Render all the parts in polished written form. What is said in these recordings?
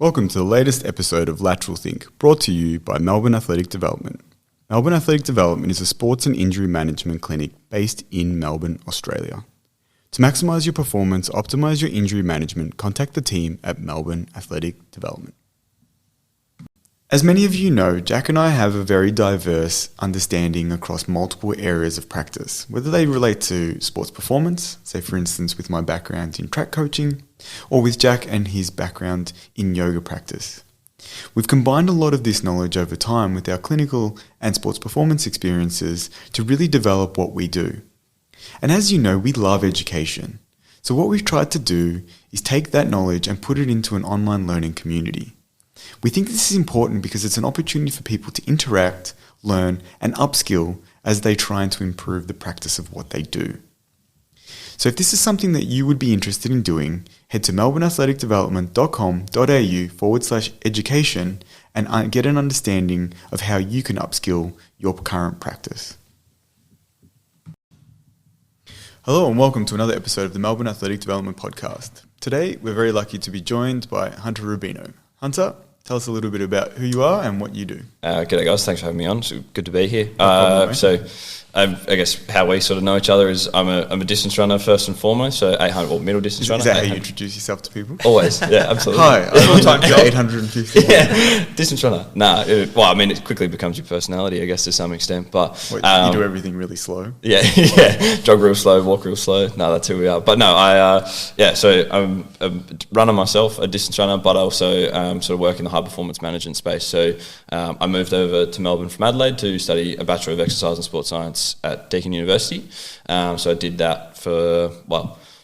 Welcome to the latest episode of Lateral Think, brought to you by Melbourne Athletic Development. Melbourne Athletic Development is a sports and injury management clinic based in Melbourne, Australia. To maximise your performance, optimise your injury management, contact the team at Melbourne Athletic Development. As many of you know, Jack and I have a very diverse understanding across multiple areas of practice, whether they relate to sports performance, say for instance with my background in track coaching, or with Jack and his background in yoga practice. We've combined a lot of this knowledge over time with our clinical and sports performance experiences to really develop what we do. And as you know, we love education. So what we've tried to do is take that knowledge and put it into an online learning community. We think this is important because it's an opportunity for people to interact, learn, and upskill as they try to improve the practice of what they do. So if this is something that you would be interested in doing, head to melbourneathleticdevelopment.com.au/education and get an understanding of how you can upskill your current practice. Hello and welcome to another episode of the Melbourne Athletic Development Podcast. Today, we're very lucky to be joined by Hunter Rubino. Hunter, tell us a little bit about who you are and what you do. G'day guys, thanks for having me on. It's good to be here. I guess how we sort of know each other is I'm a distance runner first and foremost, so 800 or middle distance runner. Is that how you introduce yourself to people? Always, yeah, absolutely. Hi, I'm full-time job. 850. Yeah, distance runner. It quickly becomes your personality, I guess, to some extent. But you do everything really slow. Yeah, jog real slow, walk real slow. No, that's who we are. But no, so I'm a runner myself, a distance runner, but I also sort of work in the high performance management space. So I moved over to Melbourne from Adelaide to study a Bachelor of Exercise and Sports Science at Deakin University. So I did that for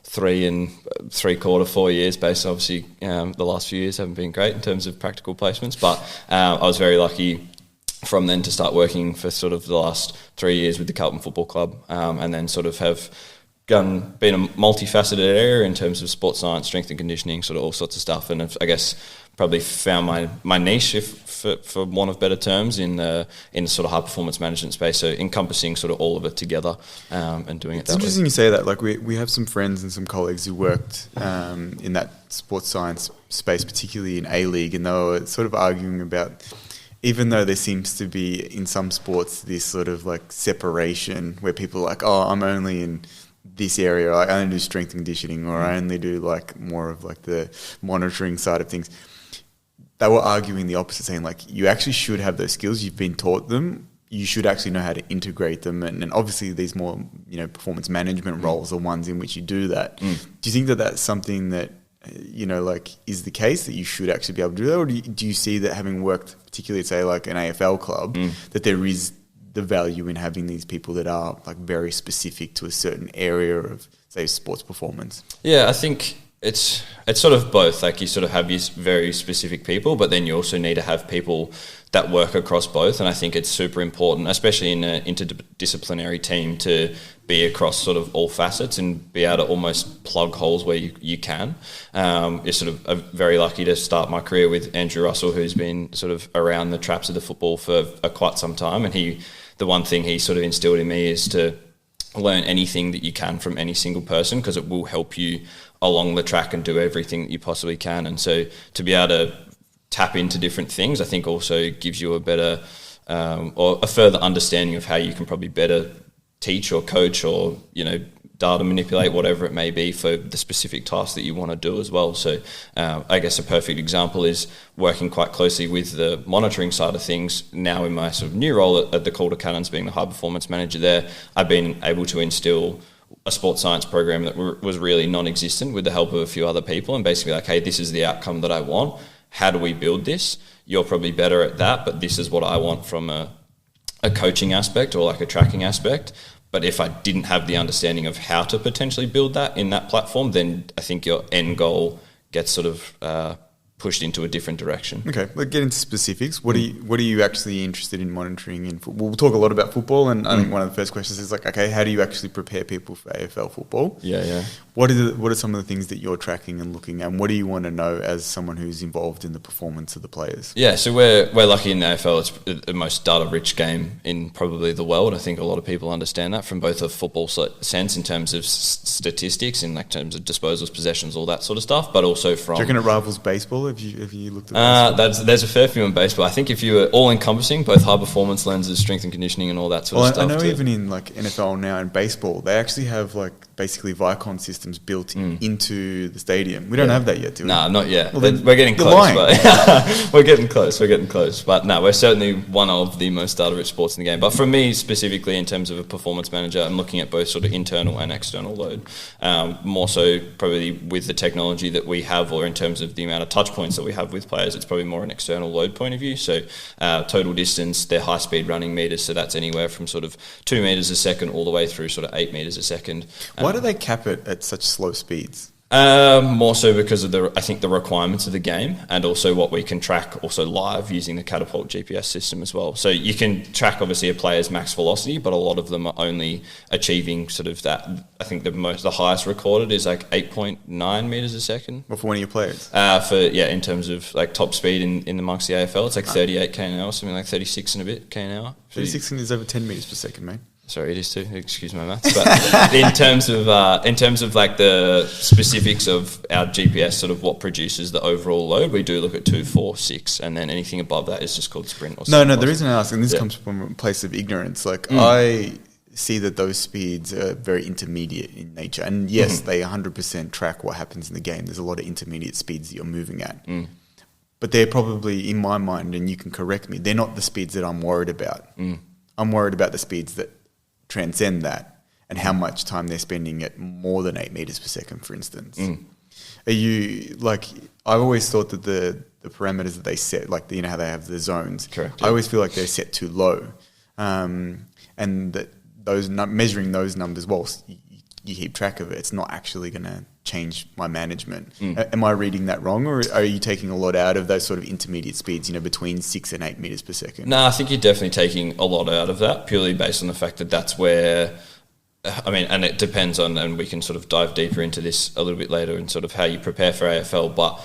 3 3/4, 4 years based. Obviously, the last few years haven't been great in terms of practical placements, but I was very lucky from then to start working for sort of the last 3 years with the Carlton Football Club, and then sort of have been a multifaceted area in terms of sports science, strength and conditioning, sort of all sorts of stuff, and I guess probably found my niche, for want of better terms, in the sort of high performance management space. So encompassing sort of all of it together and doing it that way. It's interesting you say that. Like we have some friends and some colleagues who worked in that sports science space, particularly in A-League, and they were sort of arguing about, even though there seems to be in some sports this sort of like separation where people are like, oh, I'm only in this area, I only do strength and conditioning, or I only do like more of like the monitoring side of things. They were arguing the opposite, saying like you actually should have those skills. You've been taught them. You should actually know how to integrate them. And obviously these more, performance management roles are ones in which you do that. Do you think that that's something that, is the case, that you should actually be able to do that? Or do you see that, having worked particularly at, say, like an AFL club, that there is the value in having these people that are like very specific to a certain area of, say, sports performance? Yeah, I think it's sort of both. Like you sort of have these very specific people, but then you also need to have people that work across both. And I think it's super important, especially in an interdisciplinary team, to be across sort of all facets and be able to almost plug holes where you can. You're sort of very lucky to start my career with Andrew Russell, who's been sort of around the traps of the football for quite some time. And the one thing he sort of instilled in me is to learn anything that you can from any single person, because it will help you along the track and do everything that you possibly can. And so to be able to tap into different things, I think also gives you a better or a further understanding of how you can probably better teach or coach or, data manipulate, whatever it may be, for the specific task that you want to do as well. So I guess a perfect example is working quite closely with the monitoring side of things. Now in my sort of new role at the Calder Cannons, being the high performance manager there, I've been able to instill a sports science program that was really non-existent with the help of a few other people, and basically like, hey, this is the outcome that I want. How do we build this? You're probably better at that, but this is what I want from a coaching aspect or like a tracking aspect. But if I didn't have the understanding of how to potentially build that in that platform, then I think your end goal gets sort of pushed into a different direction. Okay, let's get into specifics. What are you actually interested in monitoring in football? We'll talk a lot about football, and I think one of the first questions is like, okay, how do you actually prepare people for AFL football? Yeah. What are some of the things that you're tracking and looking at? And what do you want to know as someone who's involved in the performance of the players? Yeah, so we're lucky in the AFL. It's the most data-rich game in probably the world. I think a lot of people understand that from both a football sense in terms of statistics, in like terms of disposals, possessions, all that sort of stuff, but also from... Do you reckon it rivals baseball? Have you looked at baseball? There's a fair few in baseball. I think if you were all-encompassing, both high-performance lenses, strength and conditioning and all that sort of stuff. I know even in like NFL now and baseball, they actually have like basically Vicon systems built into the stadium. We don't have that yet, do we? No, not yet. Well, we're getting close. But we're getting close. But no, we're certainly one of the most data-rich sports in the game. But for me specifically, in terms of a performance manager, I'm looking at both sort of internal and external load. More so probably with the technology that we have, or in terms of the amount of touch points that we have with players, it's probably more an external load point of view. So total distance, their high-speed running meters, so that's anywhere from sort of 2 meters a second all the way through sort of 8 meters a second. Why do they cap it at such slow speeds? More so because of I think the requirements of the game, and also what we can track also live using the Catapult GPS system as well. So you can track obviously a player's max velocity, but a lot of them are only achieving sort of that. I think the highest recorded is like 8.9 meters a second. Well, for one of your players? In terms of like top speed in amongst the AFL, it's like 38 k an hour, something like 36 and a bit k an hour. 36 is over 10 meters per second, mate. Sorry, it is too. Excuse my maths. But in terms of like the specifics of our GPS, sort of what produces the overall load, we do look at 2, 4, 6, and then anything above that is just called sprint. Or no. The reason I ask, and this comes from a place of ignorance, like I see that those speeds are very intermediate in nature, and yes, they 100% track what happens in the game. There's a lot of intermediate speeds that you're moving at, but they're probably, in my mind, and you can correct me, they're not the speeds that I'm worried about. I'm worried about the speeds that transcend that, and how much time they're spending at more than 8 meters per second, for instance. Are you like? I've always thought that the parameters that they set, like how they have the zones. Correct. I always feel like they're set too low, and that measuring those numbers whilst you keep track of it, it's not actually going to change my management. Am I reading that wrong, or are you taking a lot out of those sort of intermediate speeds, between 6 and 8 meters per second? No, I think you're definitely taking a lot out of that, purely based on the fact that that's where, and it depends on, and we can sort of dive deeper into this a little bit later, and sort of how you prepare for AFL, but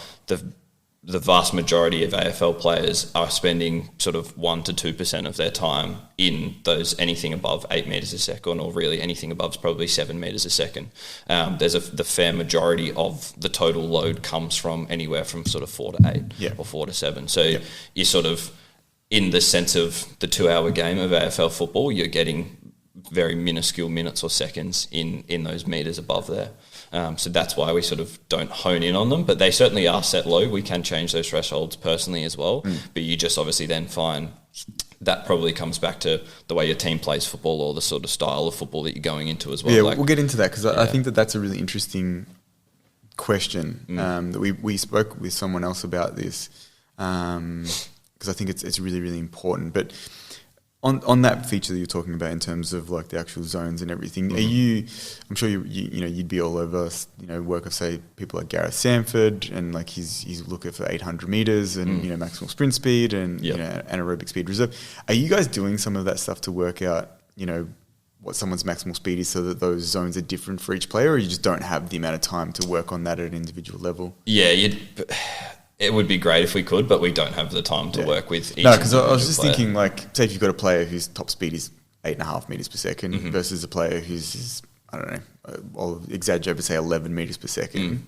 the vast majority of AFL players are spending sort of 1 to 2% of their time in those anything above 8 meters a second, or really anything above is probably 7 meters a second. The fair majority of the total load comes from anywhere from sort of 4 to 8 or 4 to 7. So you're sort of, in the sense of the 2-hour game of AFL football, you're getting very minuscule minutes or seconds in those meters above there. So that's why we sort of don't hone in on them, but they certainly are set low. We can change those thresholds personally as well, but you just obviously then find that probably comes back to the way your team plays football, or the sort of style of football that you're going into as well. Yeah, we'll get into that, because I think that's a really interesting question. That we spoke with someone else about this, because I think it's really, really important. But on that feature that you're talking about in terms of like the actual zones and everything, I'm sure you'd be all over, work of, say, people like Gareth Sanford, and like he's looking for 800 meters and maximal sprint speed and anaerobic speed reserve. Are you guys doing some of that stuff to work out what someone's maximal speed is, so that those zones are different for each player, or you just don't have the amount of time to work on that at an individual level? It would be great if we could, but we don't have the time to work with each. No, because I was just thinking, like, say if you've got a player whose top speed is 8.5 meters per second versus a player who's I don't know, I'll exaggerate, but say 11 meters per second.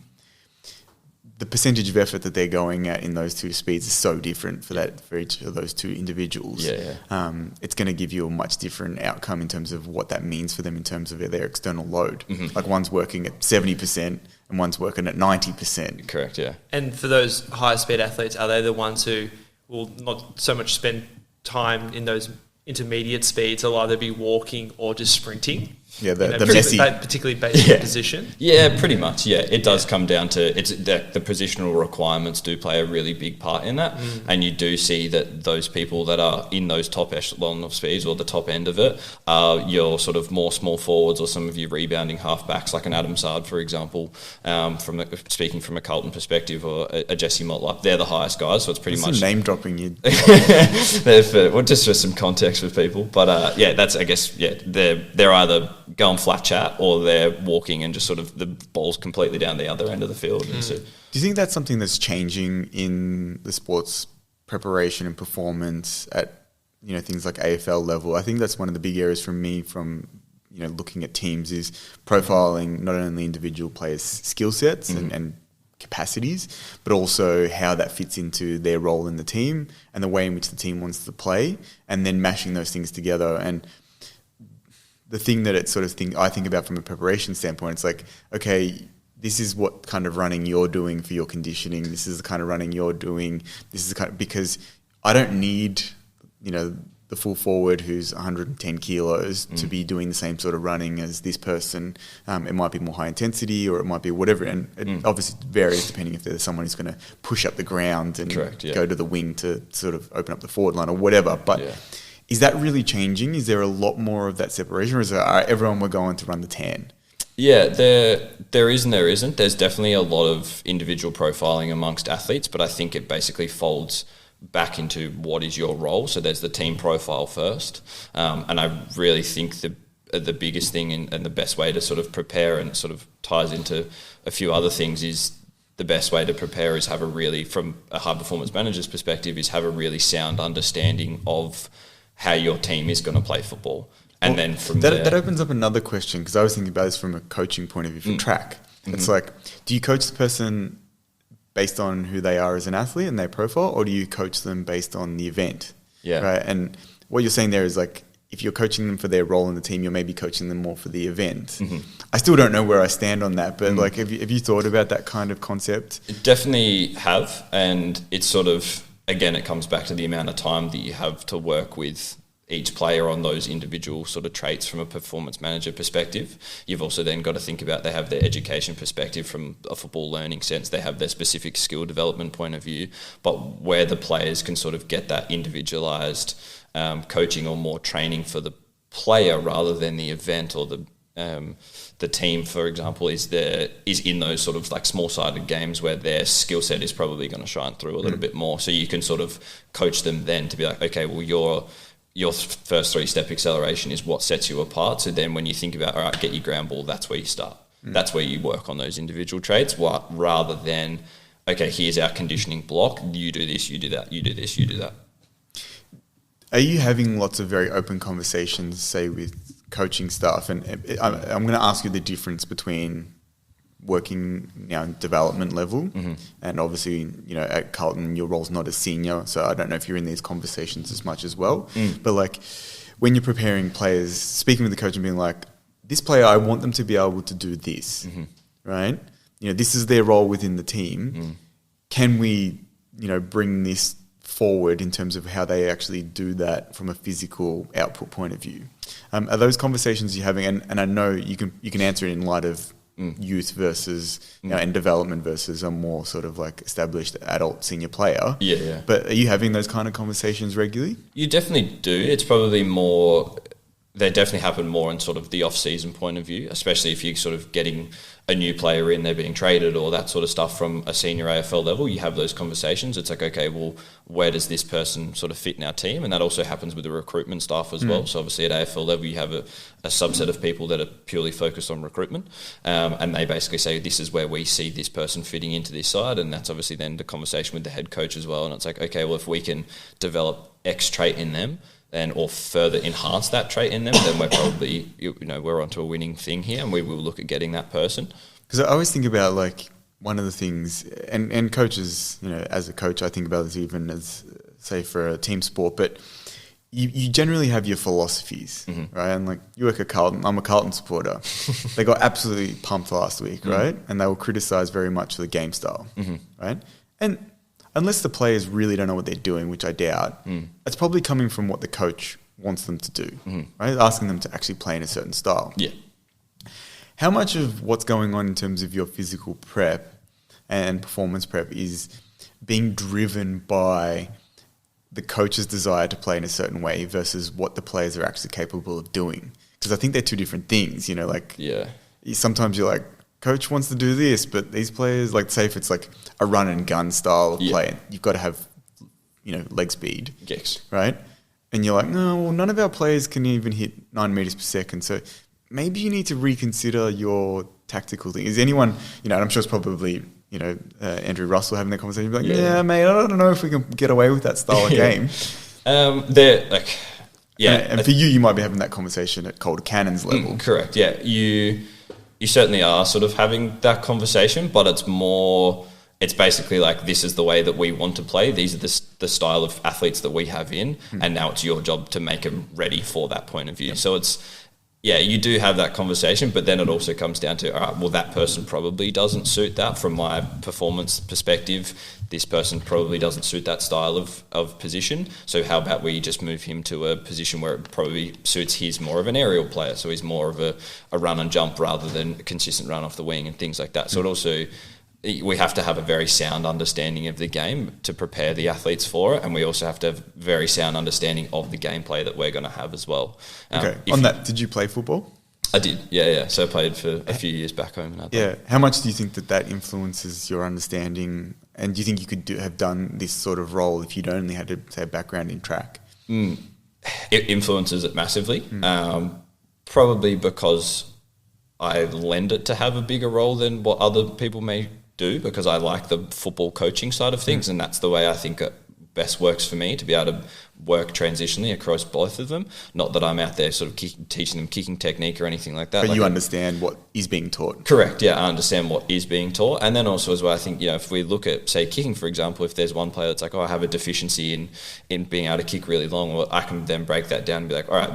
The percentage of effort that they're going at in those two speeds is so different for each of those two individuals. It's going to give you a much different outcome in terms of what that means for them in terms of their external load. Like one's working at 70% and one's working at 90%. Correct, yeah. And for those high speed athletes, are they the ones who will not so much spend time in those intermediate speeds? They'll either be walking or just sprinting. Yeah, the messy, particularly based on position. Yeah, pretty much. Yeah, it does come down to the positional requirements do play a really big part in that, and you do see that those people that are in those top echelon of speeds or the top end of it are your sort of more small forwards or some of your rebounding halfbacks, like an Adam Sard, for example. Speaking from a Carlton perspective, or a Jesse Motlop, they're the highest guys. So it's pretty much name dropping you. Just for some context for people, but that's they're either go on flat chat, or they're walking and just sort of the ball's completely down the other end of the field. And so, do you think that's something that's changing in the sports preparation and performance at, things like AFL level? I think that's one of the big areas for me from, looking at teams is profiling not only individual players' skill sets and capacities, but also how that fits into their role in the team and the way in which the team wants to play, and then mashing those things together. And the thing that I think about from a preparation standpoint, it's like, okay, this is what kind of running you're doing for your conditioning. This is the kind of running you're doing. This is the kind of, because I don't need, the full forward who's 110 kilos to be doing the same sort of running as this person. It might be more high intensity, or it might be whatever. And it obviously varies depending if there's someone who's going to push up the ground and go to the wing to sort of open up the forward line or whatever. But is that really changing? Is there a lot more of that separation, or is it, all right, everyone we're going to run the 10? Yeah, there is and there isn't. There's definitely a lot of individual profiling amongst athletes, but I think it basically folds back into what is your role. So there's the team profile first, and I really think the biggest thing and the best way to sort of prepare, and sort of ties into a few other things, is the best way to prepare is have a really, from a high performance manager's perspective, is have a really sound understanding of how your team is going to play football. And then from that opens up another question, because I was thinking about this from a coaching point of view for track. It's like, do you coach the person based on who they are as an athlete and their profile, or do you coach them based on the event? Yeah. Right. And what you're saying there is like, if you're coaching them for their role in the team, you're maybe coaching them more for the event. I still don't know where I stand on that, but like, have you thought about that kind of concept? Definitely have. And it's sort of, again, it comes back to the amount of time that you have to work with each player on those individual sort of traits from a performance manager perspective. You've also then got to think about, they have their education perspective from a football learning sense, they have their specific skill development point of view, but where the players can sort of get that individualised coaching or more training for the player rather than the event or the team, for example, is in those sort of like small-sided games where their skill set is probably going to shine through a little bit more. So you can sort of coach them then to be like, okay, well, your first three-step acceleration is what sets you apart. So then when you think about, all right, get your ground ball, that's where you start. That's where you work on those individual traits, rather than, okay, here's our conditioning block. You do this, you do that, you do this, you do that. Are you having lots of very open conversations, say, with coaching staff? And I'm going to ask you the difference between working now in development level, and obviously, at Carlton, your role's not as senior, so I don't know if you're in these conversations as much as well. But like, when you're preparing players, speaking with the coach and being like, this player, I want them to be able to do this, right? This is their role within the team. Can we, bring this forward in terms of how they actually do that from a physical output point of view? Are those conversations you're having? And I know you can answer it in light of youth versus and development versus a more sort of like established adult senior player. Yeah. But are you having those kind of conversations regularly? You definitely do. It's probably more, they definitely happen more in sort of the off-season point of view, especially if you're sort of getting a new player in, they're being traded or that sort of stuff from a senior AFL level. You have those conversations. It's like, okay, well, where does this person sort of fit in our team? And that also happens with the recruitment staff as well. So obviously at AFL level, you have a subset of people that are purely focused on recruitment, and they basically say, this is where we see this person fitting into this side. And that's obviously then the conversation with the head coach as well. And it's like, okay, well, if we can develop X trait in them, or further enhance that trait in them, then we're probably, we're onto a winning thing here, and we will look at getting that person. Because I always think about, like, one of the things, and coaches, as a coach, I think about this even as, say, for a team sport, but you generally have your philosophies, right? And like, you work at Carlton, I'm a Carlton supporter. They got absolutely pumped last week, right? And they were criticised very much for the game style, right? And unless the players really don't know what they're doing, which I doubt, it's probably coming from what the coach wants them to do, right? Asking them to actually play in a certain style. Yeah. How much of what's going on in terms of your physical prep and performance prep is being driven by the coach's desire to play in a certain way versus what the players are actually capable of doing? Because I think they're two different things, sometimes you're like, coach wants to do this, but these players, like, say if it's like a run and gun style of play, you've got to have, leg speed. Yes. Right? And you're like, no, well, none of our players can even hit 9 meters per second. So maybe you need to reconsider your tactical thing. Is anyone, and I'm sure it's probably, Andrew Russell having that conversation, like, yeah, mate, I don't know if we can get away with that style of game. They're like, and for you might be having that conversation at Calder Cannons level. Correct, yeah. You certainly are sort of having that conversation, but it's basically like, this is the way that we want to play. These are the style of athletes that we have in, and now it's your job to make them ready for that point of view. Yep. So you do have that conversation, but then it also comes down to, all right, well, that person probably doesn't suit that from my performance perspective. This person probably doesn't suit that style of position. So how about we just move him to a position where it probably suits he's more of an aerial player. So he's more of a run and jump rather than a consistent run off the wing and things like that. So it also, we have to have a very sound understanding of the game to prepare the athletes for it, and we also have to have very sound understanding of the gameplay that we're going to have as well. Okay. Did you play football? I did, yeah. So I played for a few years back home. How much do you think that influences your understanding, and do you think you could have done this sort of role if you'd only had a background in track? It influences it massively, probably because I lend it to have a bigger role than what other people may do, because I like the football coaching side of things, and that's the way I think it best works for me, to be able to work transitionally across both of them. Not that I'm out there sort of teaching them kicking technique or anything like that. But you understand what is being taught. Correct, yeah, I understand what is being taught. And then also as well, I think, if we look at, say, kicking, for example, if there's one player that's like, I have a deficiency in being able to kick really long, well, I can then break that down and be like, all right,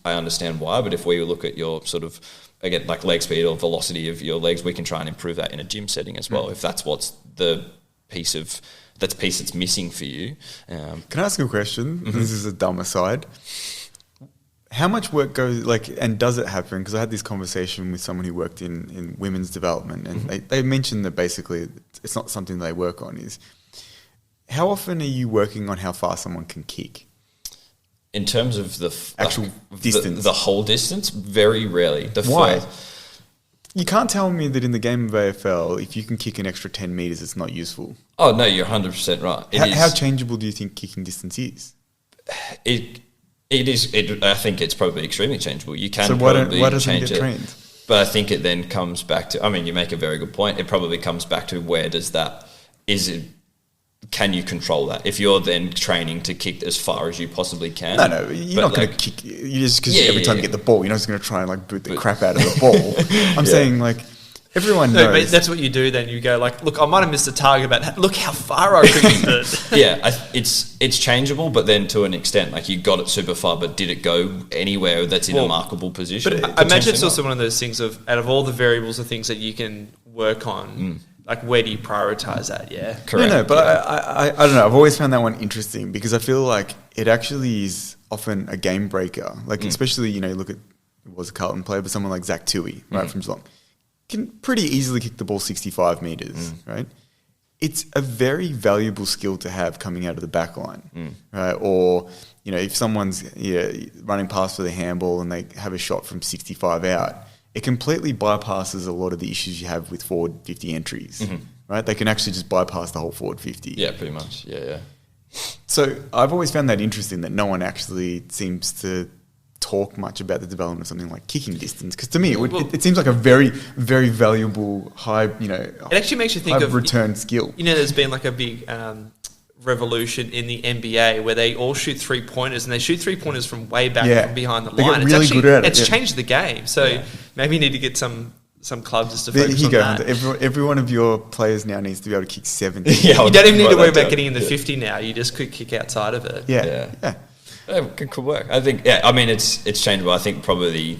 I understand why, but if we look at your sort of, again, like leg speed or velocity of your legs, we can try and improve that in a gym setting as well, if that's what's the piece that's missing for you. Can I ask you a question? This is a dumb aside. How much work goes, and does it happen? Because I had this conversation with someone who worked in women's development, and they mentioned that basically it's not something they work on. Is how often are you working on how far someone can kick? In terms of the actual distance, the whole distance, very rarely. Why? You can't tell me that in the game of AFL, if you can kick an extra 10 metres, it's not useful. Oh, no, you're 100% right. How changeable do you think kicking distance is? It is. I think it's probably extremely changeable. You can why doesn't it get trained? But I think it then comes back to, you make a very good point. It probably comes back to can you control that? If you're then training to kick as far as you possibly can. No, you're not going to kick. You just, because every time you get the ball, you're not just going to try and boot the crap out of the ball. I'm saying everyone knows. But that's what you do then. You go look, I might have missed a target, but look how far I kicked it. It's changeable, but then to an extent, you got it super far, but did it go anywhere that's in a markable position? But I imagine it's also one of those things of, out of all the variables of things that you can work on, where do you prioritize that? Yeah, correct. No, but I don't know. I've always found that one interesting because I feel like it actually is often a game breaker. Especially, look at, it was a Carlton player, but someone like Zach Tui, right, from Geelong, can pretty easily kick the ball 65 metres, right? It's a very valuable skill to have coming out of the back line, right? Or, if someone's running past for the handball and they have a shot from 65 out, it completely bypasses a lot of the issues you have with forward 50 entries, right? They can actually just bypass the whole forward 50. Yeah, pretty much. Yeah. So I've always found that interesting that no one actually seems to talk much about the development of something like kicking distance, because to me it seems like a very, very valuable high, it actually makes you think of return skill. There's been a big revolution in the NBA where they all shoot 3-pointers, and they shoot 3-pointers from way back from behind the line. They get really good at it. It's changed the game. So maybe you need to get some clubs just to focus on that. Every one of your players now needs to be able to kick 70. You don't even need to worry about getting in the 50 now. You just could kick outside of it. Yeah. It could work. I think, it's changeable. I think probably,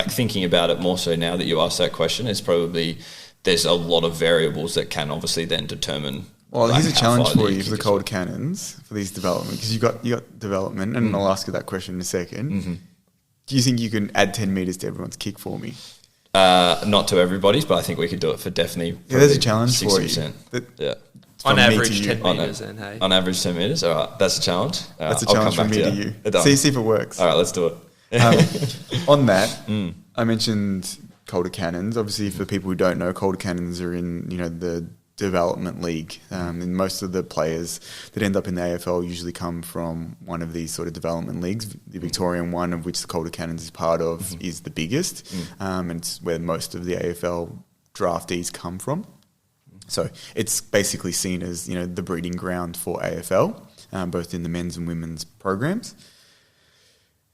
thinking about it more so now that you asked that question, is probably there's a lot of variables that can obviously then determine. Well, here's a challenge for you for the Calder Cannons, for these development, because you got development, and I'll ask you that question in a second. Do you think you can add 10 metres to everyone's kick for me? Not to everybody's, but I think we could do it for definitely. Yeah, there's a challenge 60%. For you. On average, 10 metres then, hey? On average, 10 metres? All right, that's a challenge. That's a challenge from me to you. See if it works. All right, let's do it. On that, I mentioned Calder Cannons. Obviously, for people who don't know, Calder Cannons are in, the development league. And most of the players that end up in the AFL usually come from one of these sort of development leagues. The Victorian one, of which the Calder Cannons is part of, is the biggest. And it's where most of the AFL draftees come from. So it's basically seen as, you know, the breeding ground for AFL, both in the men's and women's programs.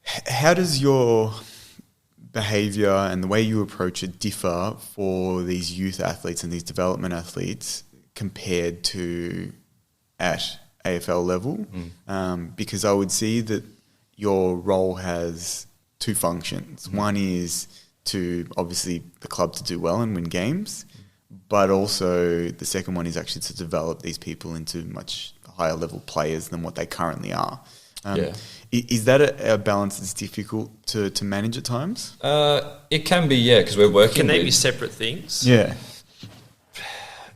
How does your behaviour and the way you approach it differ for these youth athletes and these development athletes compared to at AFL level? Because I would see that your role has two functions. One is to obviously the club to do well and win games, but also the second one is actually to develop these people into much higher level players than what they currently are. Is that a balance that's difficult to manage at times? It can be, yeah, because we're working. Can they be separate things? Yeah,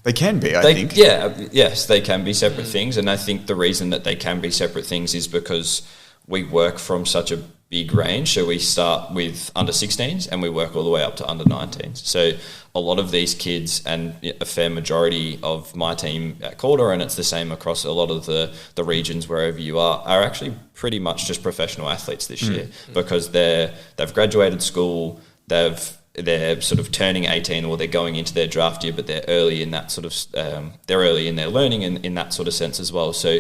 they can be. I think. Yeah, yes, they can be separate things, and I think the reason that they can be separate things is because we work from such a big range. So we start with under 16s and we work all the way up to under 19s. So a lot of these kids, and a fair majority of my team at Calder, and it's the same across a lot of the regions wherever you are actually pretty much just professional athletes this year, because they've graduated school, they're sort of turning 18, or they're going into their draft year, but they're early in that sort of they're early in their learning in that sort of sense as well. So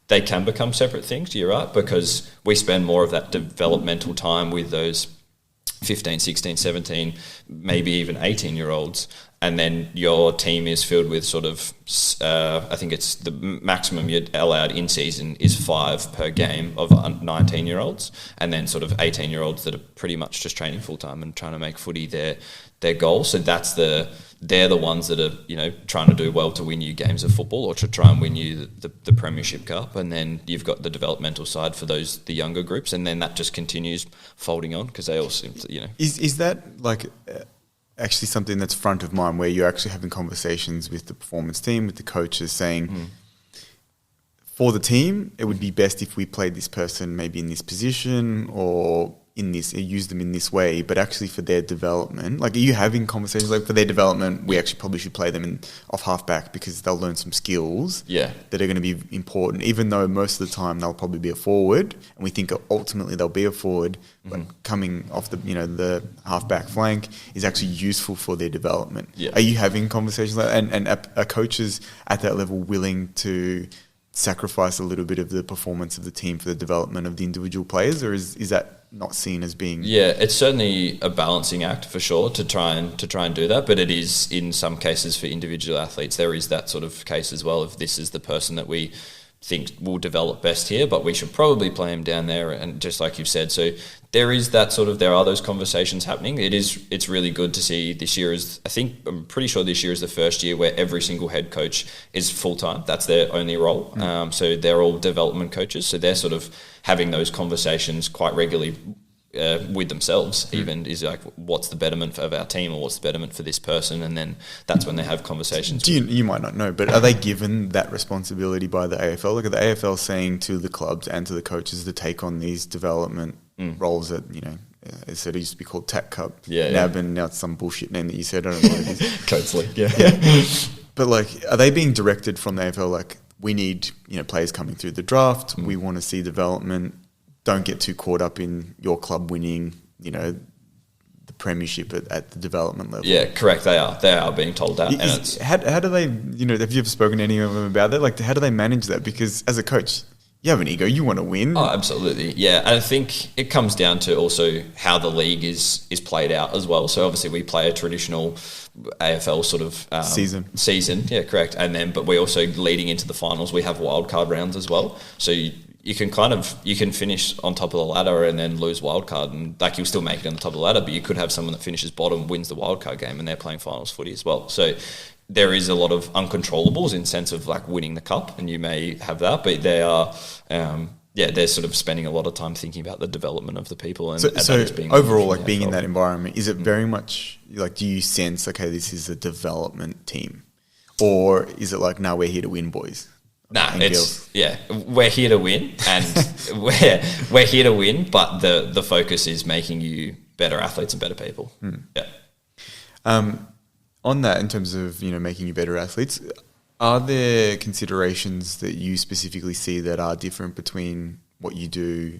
they can become separate things, you're right, because we spend more of that developmental time with those 15, 16, 17, maybe even 18-year-olds, and then your team is filled with sort of, I think it's the maximum you're allowed in season is 5 per game of 19-year-olds, and then sort of 18-year-olds that are pretty much just training full-time and trying to make footy their goal. So they're the ones that are, you know, trying to do well to win you games of football or to try and win you the Premiership Cup. And then you've got the developmental side for the younger groups, and then that just continues folding on because they all seem to, you know. Is that like actually something that's front of mind, where you're actually having conversations with the performance team, with the coaches, saying, for the team, it would be best if we played this person maybe in this position or in this, use them in this way, but actually for their development, like, are you having conversations like, for their development, we actually probably should play them in off halfback because they'll learn some skills that are going to be important, even though most of the time they'll probably be a forward, and we think ultimately they'll be a forward, but coming off the halfback flank is actually useful for their development. Are you having conversations like that? And are coaches at that level willing to sacrifice a little bit of the performance of the team for the development of the individual players, or is that not seen as being? Yeah, it's certainly a balancing act for sure to try and do that, but it is, in some cases for individual athletes, there is that sort of case as well, if this is the person that we think will develop best here, but we should probably play him down there, and just like you've said, so there is that sort of, there are those conversations happening. It's really good to see. This year is, I'm pretty sure this year is the first year where every single head coach is full-time. That's their only role. So they're all development coaches, so they're sort of having those conversations quite regularly with themselves, even, is like, what's the betterment of our team, or what's the betterment for this person, and then that's when they have conversations. You might not know, but are they given that responsibility by the AFL? Like, are the AFL saying to the clubs and to the coaches to take on these development roles that, you know, as it used to be called TAC Cup, NAB, and now it's some bullshit name that you said, I don't know what it is. Codes League, But like, are they being directed from the AFL, like, we need, you know, players coming through the draft, we want to see development, don't get too caught up in your club winning, you know, the premiership at the development level? Yeah, correct. They are being told that. How do they, you know, have you ever spoken to any of them about that? Like, how do they manage that? Because as a coach, you have an ego, you want to win. Oh, absolutely. Yeah, and I think it comes down to also how the league is played out as well. So obviously we play a traditional AFL sort of season. Yeah, correct. And then, but we also, leading into the finals, we have wildcard rounds as well. So you can finish on top of the ladder and then lose wildcard, and like, you'll still make it on the top of the ladder, but you could have someone that finishes bottom, wins the wildcard game, and they're playing finals footy as well. So there is a lot of uncontrollables in sense of like winning the cup, and you may have that, but they are, they're sort of spending a lot of time thinking about the development of the people. And so overall, like, being in that environment, is it very much like, do you sense, okay, this is a development team, or is it like, no, we're here to win, boys? We're here to win, and we're here to win, but the focus is making you better athletes and better people. On that, in terms of, you know, making you better athletes, Are there considerations that you specifically see that are different between what you do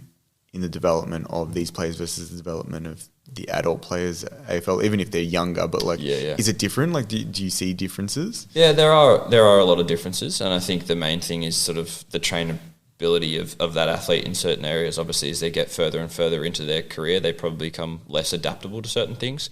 in the development of these players versus the development of the adult players at AFL, even if they're younger, but like, is it different? Like, do you see differences? Yeah, there are a lot of differences, and I think the main thing is sort of the trainability of that athlete in certain areas. Obviously, as they get further and further into their career, they probably become less adaptable to certain things,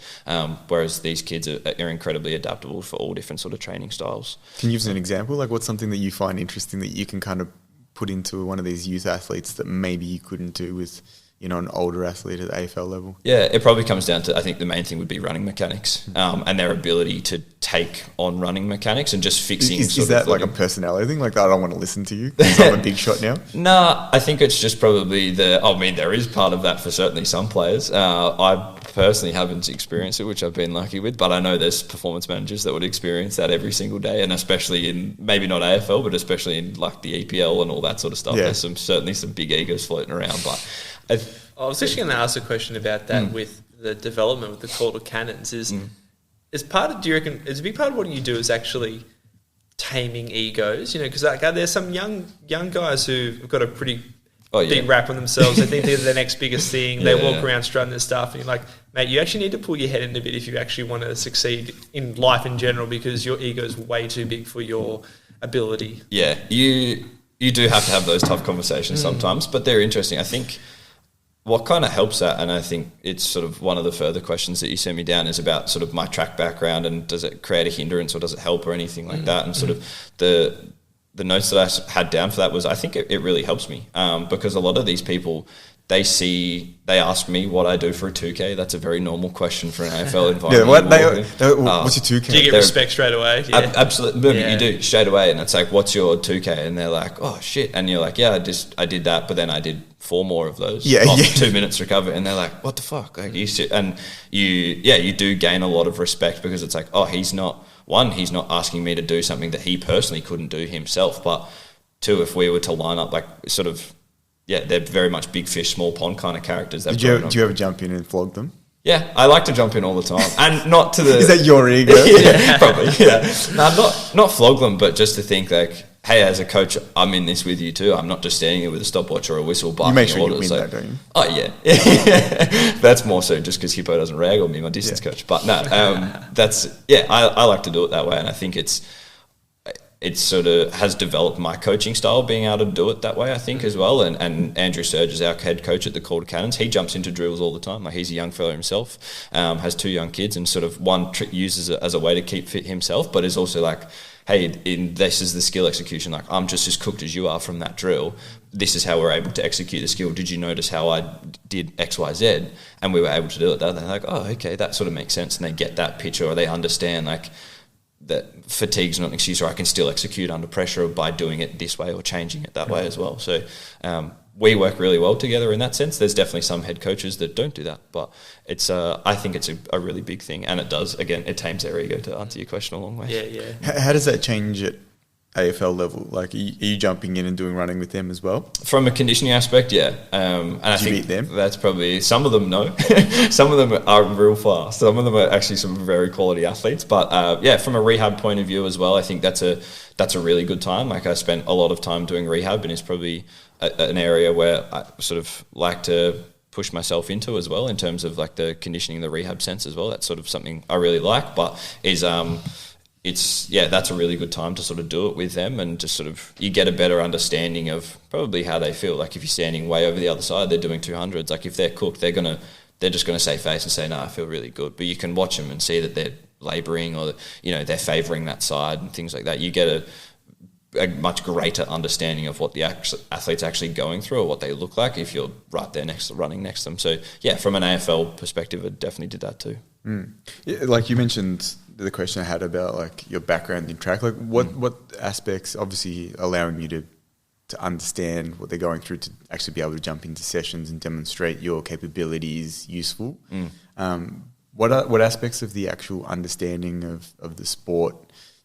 whereas these kids are incredibly adaptable for all different sort of training styles. Can you give us an example? Like, what's something that you find interesting that you can kind of put into one of these youth athletes that maybe you couldn't do with, you know, an older athlete at the AFL level? Yeah, it probably comes down to, I think the main thing would be running mechanics, and their ability to take on running mechanics and just fixing. Is that like a personality thing? Like, I don't want to listen to you because I'm a big shot now? Nah, I think it's just probably there is part of that for certainly some players. I personally haven't experienced it, which I've been lucky with, but I know there's performance managers that would experience that every single day, and especially in, maybe not AFL, but especially in like the EPL and all that sort of stuff. There's certainly some big egos floating around, but I was actually going to ask a question about that with the development with the Calder Cannons. Is part of, do you reckon, is a big part of what you do is actually taming egos? You know, because like, there's some young guys who've got a pretty big rap on themselves. They think they're the next biggest thing. They walk around strutting their stuff, and you're like, mate, you actually need to pull your head in a bit if you actually want to succeed in life in general, because your ego's way too big for your ability. Yeah, you do have to have those tough conversations sometimes, but they're interesting. I think what kind of helps that, and I think it's sort of one of the further questions that you sent me down, is about sort of my track background and does it create a hindrance or does it help or anything like that. And sort of the notes that I had down for that was, I think it really helps me, because a lot of these people, they ask me what I do for a 2K. That's a very normal question for an AFL environment. What's your 2K? Do you get respect straight away? Yeah. Absolutely. You do straight away. And it's like, what's your 2K? And they're like, oh shit. And you're like, yeah, I did that, but then I did 4 more of those. 2 minutes recover. And they're like, what the fuck? Like, you do gain a lot of respect, because it's like, oh, he's not asking me to do something that he personally couldn't do himself. But 2, if we were to line up like sort of, they're very much big fish, small pond kind of characters. Do you ever jump in and flog them? Yeah, I like to jump in all the time, and not to the. Is that your ego? Yeah, probably. Yeah, no, not flog them, but just to think like, hey, as a coach, I'm in this with you too. I'm not just standing here with a stopwatch or a whistle barking. You make sure orders, you win that, don't you? Oh yeah, that's more so just because Hippo doesn't rag on me, my distance coach. But no, I like to do it that way, and I think it sort of has developed my coaching style, being able to do it that way, I think, as well. And Andrew Surge is our head coach at the Calder Cannons. He jumps into drills all the time. Like, he's a young fella himself, has 2 young kids, and sort of uses it as a way to keep fit himself, but is also like, hey, this is the skill execution. Like, I'm just as cooked as you are from that drill. This is how we're able to execute the skill. Did you notice how I did X, Y, Z? And we were able to do it. They're like, oh, okay, that sort of makes sense. And they get that picture, or they understand, like, that fatigue's not an excuse, or I can still execute under pressure by doing it this way or changing it that way as well. So we work really well together in that sense. There's definitely some head coaches that don't do that, but it's I think it's a really big thing, and it does, again, it tames their ego, to answer your question a long way. Yeah. How does that change at AFL level? Like, are you jumping in and doing running with them as well? From a conditioning aspect, yeah. And I think beat them? That's probably, some of them no. Some of them are real fast. Some of them are actually some very quality athletes. But from a rehab point of view as well, I think that's a really good time. Like, I spent a lot of time doing rehab, and it's probably an area where I sort of like to push myself into as well, in terms of like the conditioning, the rehab sense as well. That's sort of something I really like, but is that's a really good time to sort of do it with them, and just sort of, you get a better understanding of probably how they feel. Like, if you're standing way over the other side, they're doing 200s. Like, if they're cooked, they're just gonna say face and say, no, I feel really good. But you can watch them and see that they're labouring, or they're favouring that side and things like that. You get a much greater understanding of what the athlete's actually going through, or what they look like, if you're right there running next to them. So yeah, from an AFL perspective, I definitely did that too. Yeah, like you mentioned, the question I had about like your background in track, like what aspects, obviously allowing you to understand what they're going through, to actually be able to jump into sessions and demonstrate your capabilities useful. What aspects of the actual understanding of the sport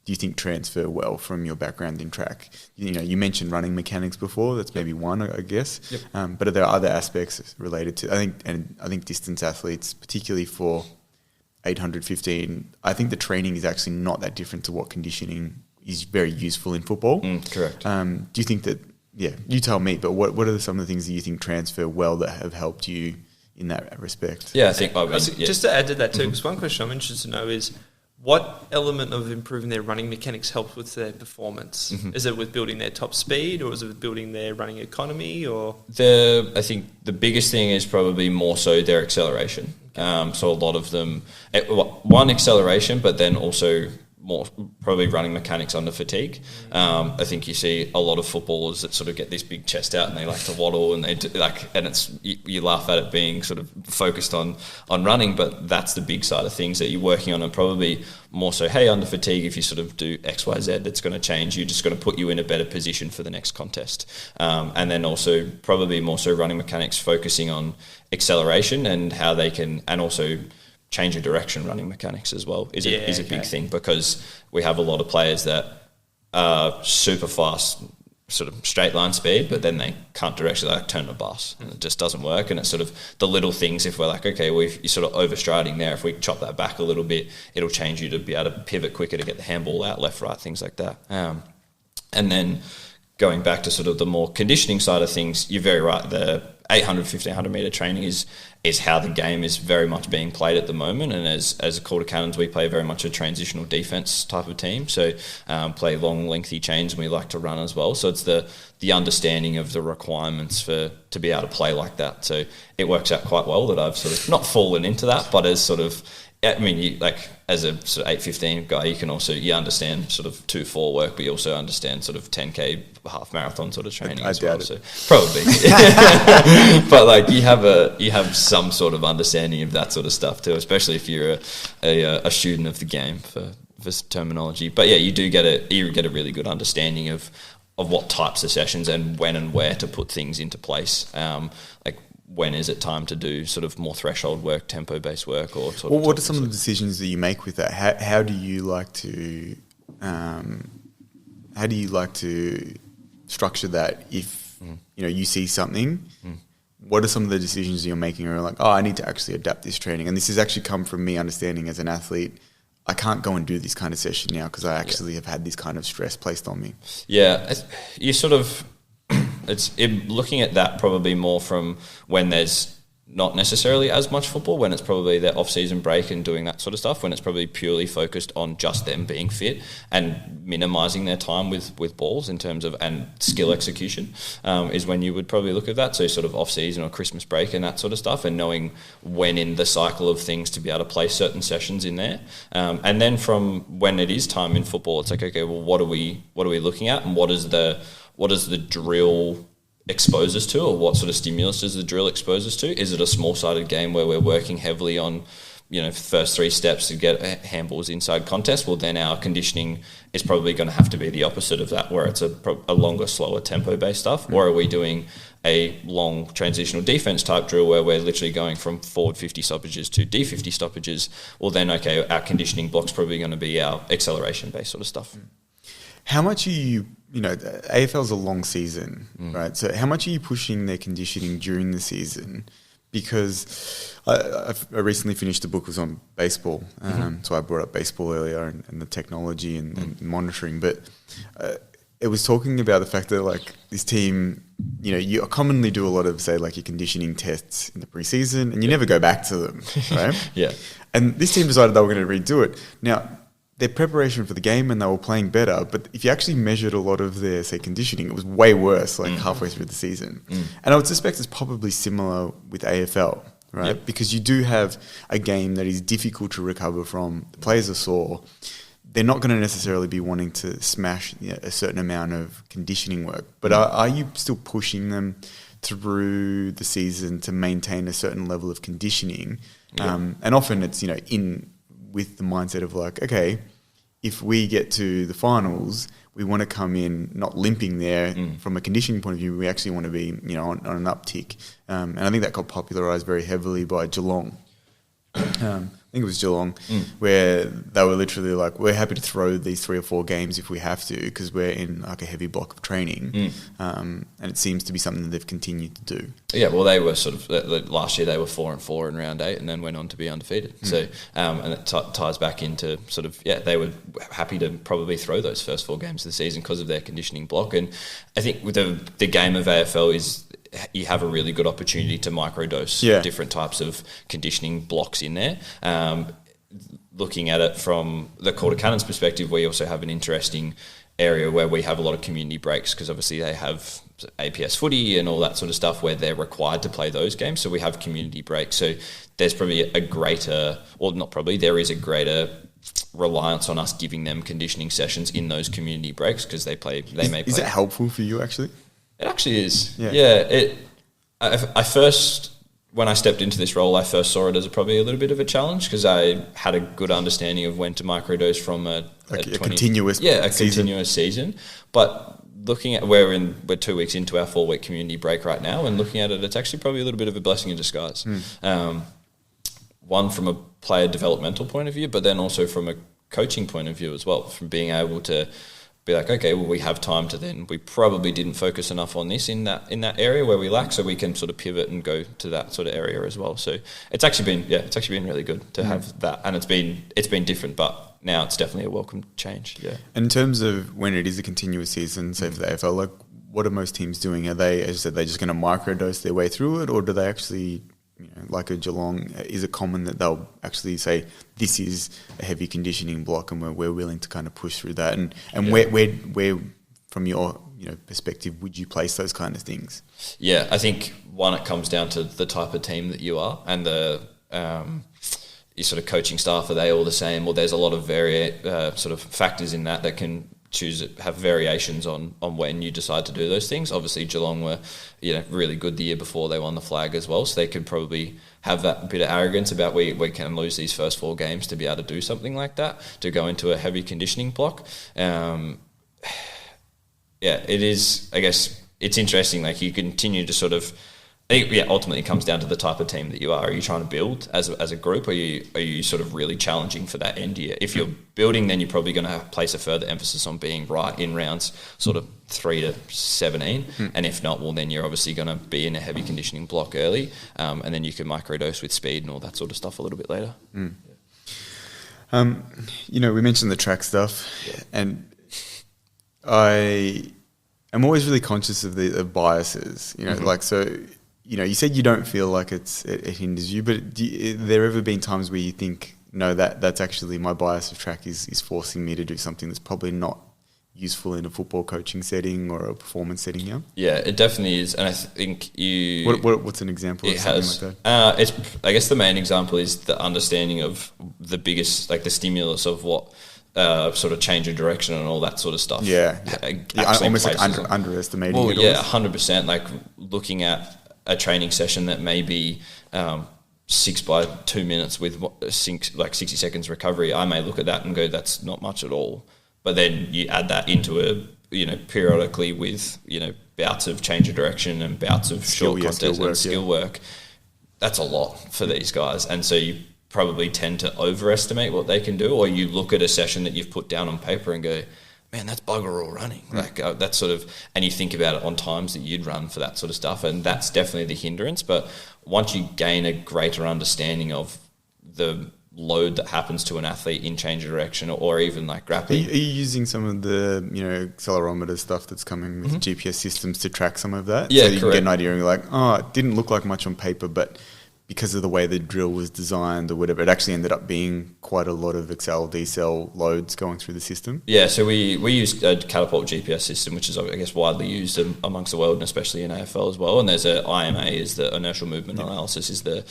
do you think transfer well from your background in track? You mentioned running mechanics before. That's maybe one, I guess. Yep. But are there other aspects related to? I think distance athletes, particularly for 800, 15, I think the training is actually not that different to what conditioning is very useful in football. Correct. Do you think that, you tell me, but what are some of the things that you think transfer well that have helped you in that respect? Yeah, I think... Just to add to that too, because one question I'm interested to know is, what element of improving their running mechanics helps with their performance? Is it with building their top speed, or is it with building their running economy? Or I think the biggest thing is probably more so their acceleration. So a lot of them, one, acceleration, but then also more probably running mechanics under fatigue. I think you see a lot of footballers that sort of get this big chest out and they like to waddle, and they do, and it's you laugh at it being sort of focused on running, but that's the big side of things that you're working on, and probably more so, hey, under fatigue, if you sort of do X, Y, Z, that's going to change. You're just going to put you in a better position for the next contest. And then also probably more so running mechanics, focusing on acceleration and how they can, and also change of direction running mechanics as well is a big thing, because we have a lot of players that are super fast, sort of straight line speed, but then they can't directionally turn the bus, and it just doesn't work. And it's sort of the little things, if we're like, okay, well, if you're sort of overstriding there, if we chop that back a little bit, it'll change you to be able to pivot quicker to get the handball out left, right, things like that. And then going back to sort of the more conditioning side of things, you're very right. The 800, 1500 metre training is how the game is very much being played at the moment. And as a Calder Cannons, we play very much a transitional defence type of team. So play long, lengthy chains, and we like to run as well. So it's the understanding of the requirements to be able to play like that. So it works out quite well that I've sort of not fallen into that, but as sort of, I mean, you, like as a sort of 8:15 guy, you can also, you understand sort of 2-4 work, but you also understand sort of 10K half marathon sort of training as well. So probably, but like you have some sort of understanding of that sort of stuff too, especially if you're a student of the game for terminology. But yeah, you get a really good understanding of what types of sessions and when and where to put things into place. Like, when is it time to do sort of more threshold work, tempo-based work, or sort of... What are some of the decisions that you make with that? How do you like to structure that? If you see something, what are some of the decisions you're making? Or like, I need to actually adapt this training, and this has actually come from me understanding as an athlete, I can't go and do this kind of session now because I actually have had this kind of stress placed on me. Yeah, you sort of... looking at that probably more from when there's not necessarily as much football, when it's probably their off-season break and doing that sort of stuff, when it's probably purely focused on just them being fit and minimising their time with balls in terms of, and skill execution, is when you would probably look at that. So sort of off-season or Christmas break and that sort of stuff, and knowing when in the cycle of things to be able to play certain sessions in there. And then from when it is time in football, it's like, okay, well, what are we looking at, and what does the drill expose us to, or what sort of stimulus does the drill expose us to? Is it a small-sided game where we're working heavily on, first 3 steps to get handballs inside contest? Well, then our conditioning is probably going to have to be the opposite of that, where it's a longer, slower tempo-based stuff. Or are we doing a long transitional defense type drill where we're literally going from forward 50 stoppages to D50 stoppages? Well, then, okay, our conditioning block's probably going to be our acceleration-based sort of stuff. How much are you, AFL's a long season, right? So how much are you pushing their conditioning during the season? Because I recently finished a book that was on baseball. So I brought up baseball earlier and the technology and monitoring. But it was talking about the fact that, like, this team, you commonly do a lot of, say, like your conditioning tests in the preseason, and you never go back to them, right? Yeah. And this team decided they were going to redo it. Now, their preparation for the game, and they were playing better, but if you actually measured a lot of their, say, conditioning, it was way worse, like halfway through the season. And I would suspect it's probably similar with AFL, right? Yep. Because you do have a game that is difficult to recover from. The players are sore. They're not going to necessarily be wanting to smash a certain amount of conditioning work. But are you still pushing them through the season to maintain a certain level of conditioning? Yep. And often it's, with the mindset of like, okay, if we get to the finals, we want to come in not limping there from a conditioning point of view. We actually want to be, on an uptick. And I think that got popularised very heavily by Geelong. I think it was Geelong, where they were literally like, we're happy to throw these 3 or 4 games if we have to, because we're in like a heavy block of training. And it seems to be something that they've continued to do. Yeah, well, they were sort of, last year they were 4-4 in round 8 and then went on to be undefeated. So, and it ties back into sort of, they were happy to probably throw those first 4 games of the season because of their conditioning block. And I think with the game of AFL is, you have a really good opportunity to microdose different types of conditioning blocks in there. Looking at it from the Calder Cannons perspective, we also have an interesting area where we have a lot of community breaks, because obviously they have APS footy and all that sort of stuff where they're required to play those games. So we have community breaks. So there's probably there is a greater reliance on us giving them conditioning sessions in those community breaks, because may play. Is that helpful for you actually? It actually is. Yeah. When I stepped into this role, I first saw it as probably a little bit of a challenge, because I had a good understanding of when to microdose from a continuous season. But looking at we're 2 weeks into our 4-week community break right now, and looking at it, it's actually probably a little bit of a blessing in disguise. One from a player developmental point of view, but then also from a coaching point of view as well, from being able to be like, okay, well, we have time to then, we probably didn't focus enough on this in that area where we lack, so we can sort of pivot and go to that sort of area as well. So it's actually been really good to have that, and it's been different, but now it's definitely a welcome change. Yeah. In terms of when it is a continuous season, say for the AFL, like what are most teams doing? Are they, as you said, they're just going to microdose their way through it, or do they actually, like a Geelong, is it common that they'll actually say this is a heavy conditioning block and we're willing to kind of push through that? And where from your perspective would you place those kind of things? Yeah, I think one, it comes down to the type of team that you are and the your sort of coaching staff. Are they all the same? Or there's a lot of sort of factors in that can have variations on when you decide to do those things. Obviously Geelong were really good the year before they won the flag as well, so they could probably have that bit of arrogance about we can lose these first 4 games to be able to do something like that, to go into a heavy conditioning block. It is, I guess it's interesting, like you continue to sort of, I think, ultimately it comes down to the type of team that you are. Are you trying to build as a group, or are you sort of really challenging for that end year? If you're building, then you're probably going to place a further emphasis on being right in rounds sort of 3 to 17. And if not, well, then you're obviously going to be in a heavy conditioning block early, and then you can microdose with speed and all that sort of stuff a little bit later. We mentioned the track stuff, and I am always really conscious of the biases, you said you don't feel like it hinders you, but there ever been times where you think, no, that's actually my bias of track is forcing me to do something that's probably not useful in a football coaching setting or a performance setting? Yeah, it definitely is, and I think you. What's an example of something like that? I guess the main example is the understanding of the biggest, like the stimulus of what. Sort of change of direction and all that sort of stuff. Almost like underestimating it. Well, 100%. Like looking at a training session that may be 6 by 2 minutes with 60 seconds recovery, I may look at that and go, that's not much at all. But then you add that into periodically with bouts of change of direction and bouts of short contest and skill work. That's a lot for these guys, and so you probably tend to overestimate what they can do, or you look at a session that you've put down on paper and go, man, that's bugger all running. Like that's sort of, and you think about it on times that you'd run for that sort of stuff, and that's definitely the hindrance. But once you gain a greater understanding of the load that happens to an athlete in change of direction or even like grappling. Are you using some of the accelerometer stuff that's coming with GPS systems to track some of that? Yeah, so you correct. can get an idea and you're like, it didn't look like much on paper, but because of the way the drill was designed or whatever, it actually ended up being quite a lot of accel, decel loads going through the system. Yeah, so we use a Catapult GPS system, which is, I guess, widely used amongst the world and especially in AFL as well. And there's a IMA, is the inertial movement analysis, is the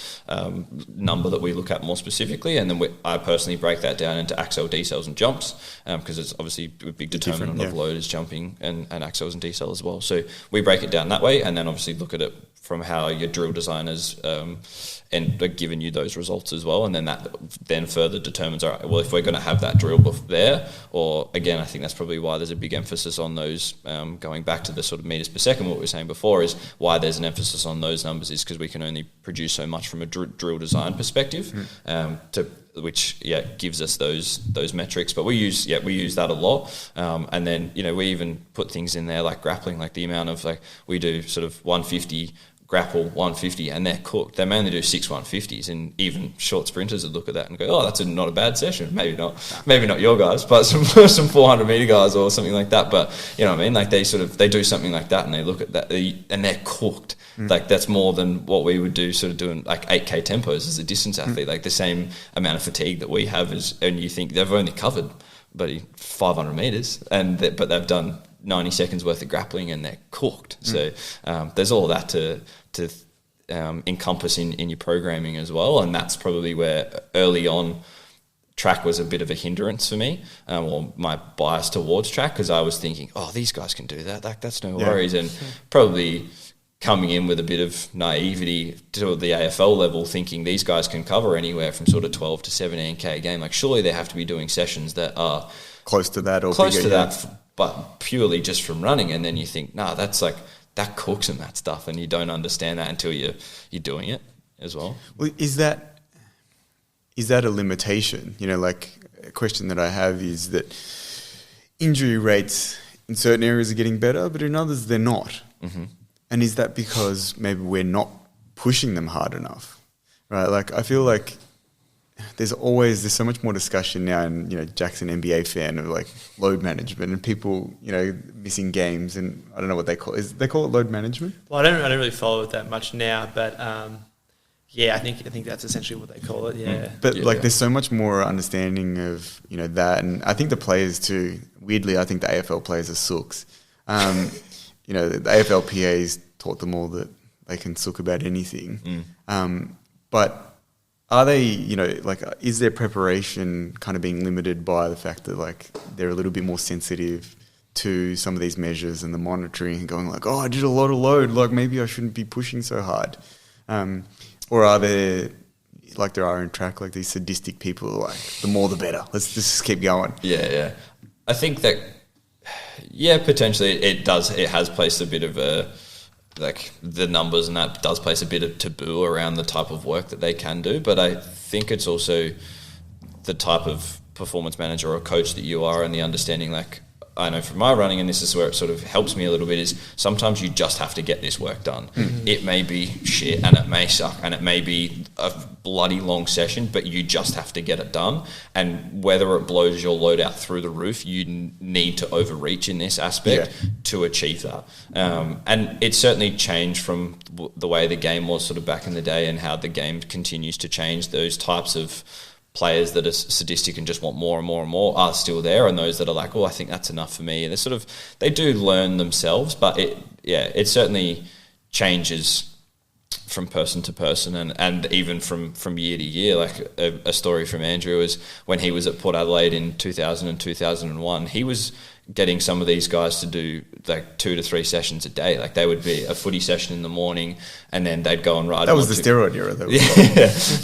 number that we look at more specifically. And then I personally break that down into accel, decels and jumps, because it's obviously a big determinant of load is jumping and accels and decel as well. So we break it down that way, and then obviously look at it from how your drill designers given you those results as well. And then that then further determines, all right, well, if we're going to have that drill there, or again, I think that's probably why there's a big emphasis on those, going back to the sort of meters per second, what we were saying before, is why there's an emphasis on those numbers is because we can only produce so much from a drill design perspective, which gives us those metrics. But we use that a lot, and then we even put things in there like grappling, like the amount of we do sort of 150 grapple 150 and they're cooked. They mainly do 6 150s, and even short sprinters would look at that and go, oh, that's not a bad session. Maybe not your guys, but some 400 meter guys or something like that. But you know what I mean? Like they do something like that and they look at that and they're cooked. Like that's more than what we would do sort of doing like 8K tempos as a distance athlete, like the same amount of fatigue that we have and you think they've only covered 500 meters but they've done 90 seconds worth of grappling and they're cooked. So there's all of that to encompass in your programming as well, and that's probably where early on track was a bit of a hindrance for me, or my bias towards track, because I was thinking, oh, these guys can do that, that's no worries, and probably coming in with a bit of naivety to the AFL level, thinking these guys can cover anywhere from sort of 12 to 17K a game. Like surely they have to be doing sessions that are close to that or close bigger, to that, but purely just from running. And then you think, that's like, that cooks in that stuff, and you don't understand that until you're doing it as well. Well, is that a limitation? Like a question that I have is that injury rates in certain areas are getting better, but in others they're not. Mm-hmm. And is that because maybe we're not pushing them hard enough, right? Like I feel like there's so much more discussion now, and Jack's an NBA fan of like load management and people missing games, and I don't know what they call it. They call it load management. Well, I don't really follow it that much now, but I think that's essentially what they call it. Yeah, but there's so much more understanding of that, and I think the players too. Weirdly, I think the AFL players are sooks. The AFLPA's taught them all that they can sook about anything, but. Are they, is their preparation kind of being limited by the fact that, they're a little bit more sensitive to some of these measures and the monitoring and going oh, I did a lot of load, maybe I shouldn't be pushing so hard? Or are there, like there are in track, these sadistic people who are the more the better, let's just keep going? Yeah. I think that, potentially it has placed a bit of a, the numbers and that does place a bit of taboo around the type of work that they can do, but I think it's also the type of performance manager or coach that you are, and the understanding, I know from my running, and this is where it sort of helps me a little bit, is sometimes you just have to get this work done. Mm-hmm. It may be shit and it may suck and it may be a bloody long session, but you just have to get it done. And whether it blows your load out through the roof, you need to overreach in this aspect to achieve that. And it's certainly changed from the way the game was sort of back in the day, and how the game continues to change. Those types of players that are sadistic and just want more and more and more are still there, and those that are like, oh, I think that's enough for me, and they do learn themselves, but it certainly changes from person to person, and even from year to year. Like a story from Andrew is when he was at Port Adelaide in 2000 and 2001, he was getting some of these guys to do 2 to 3 sessions a day. Like they would be a footy session in the morning, and then they'd go and ride. That was the steroid era, though.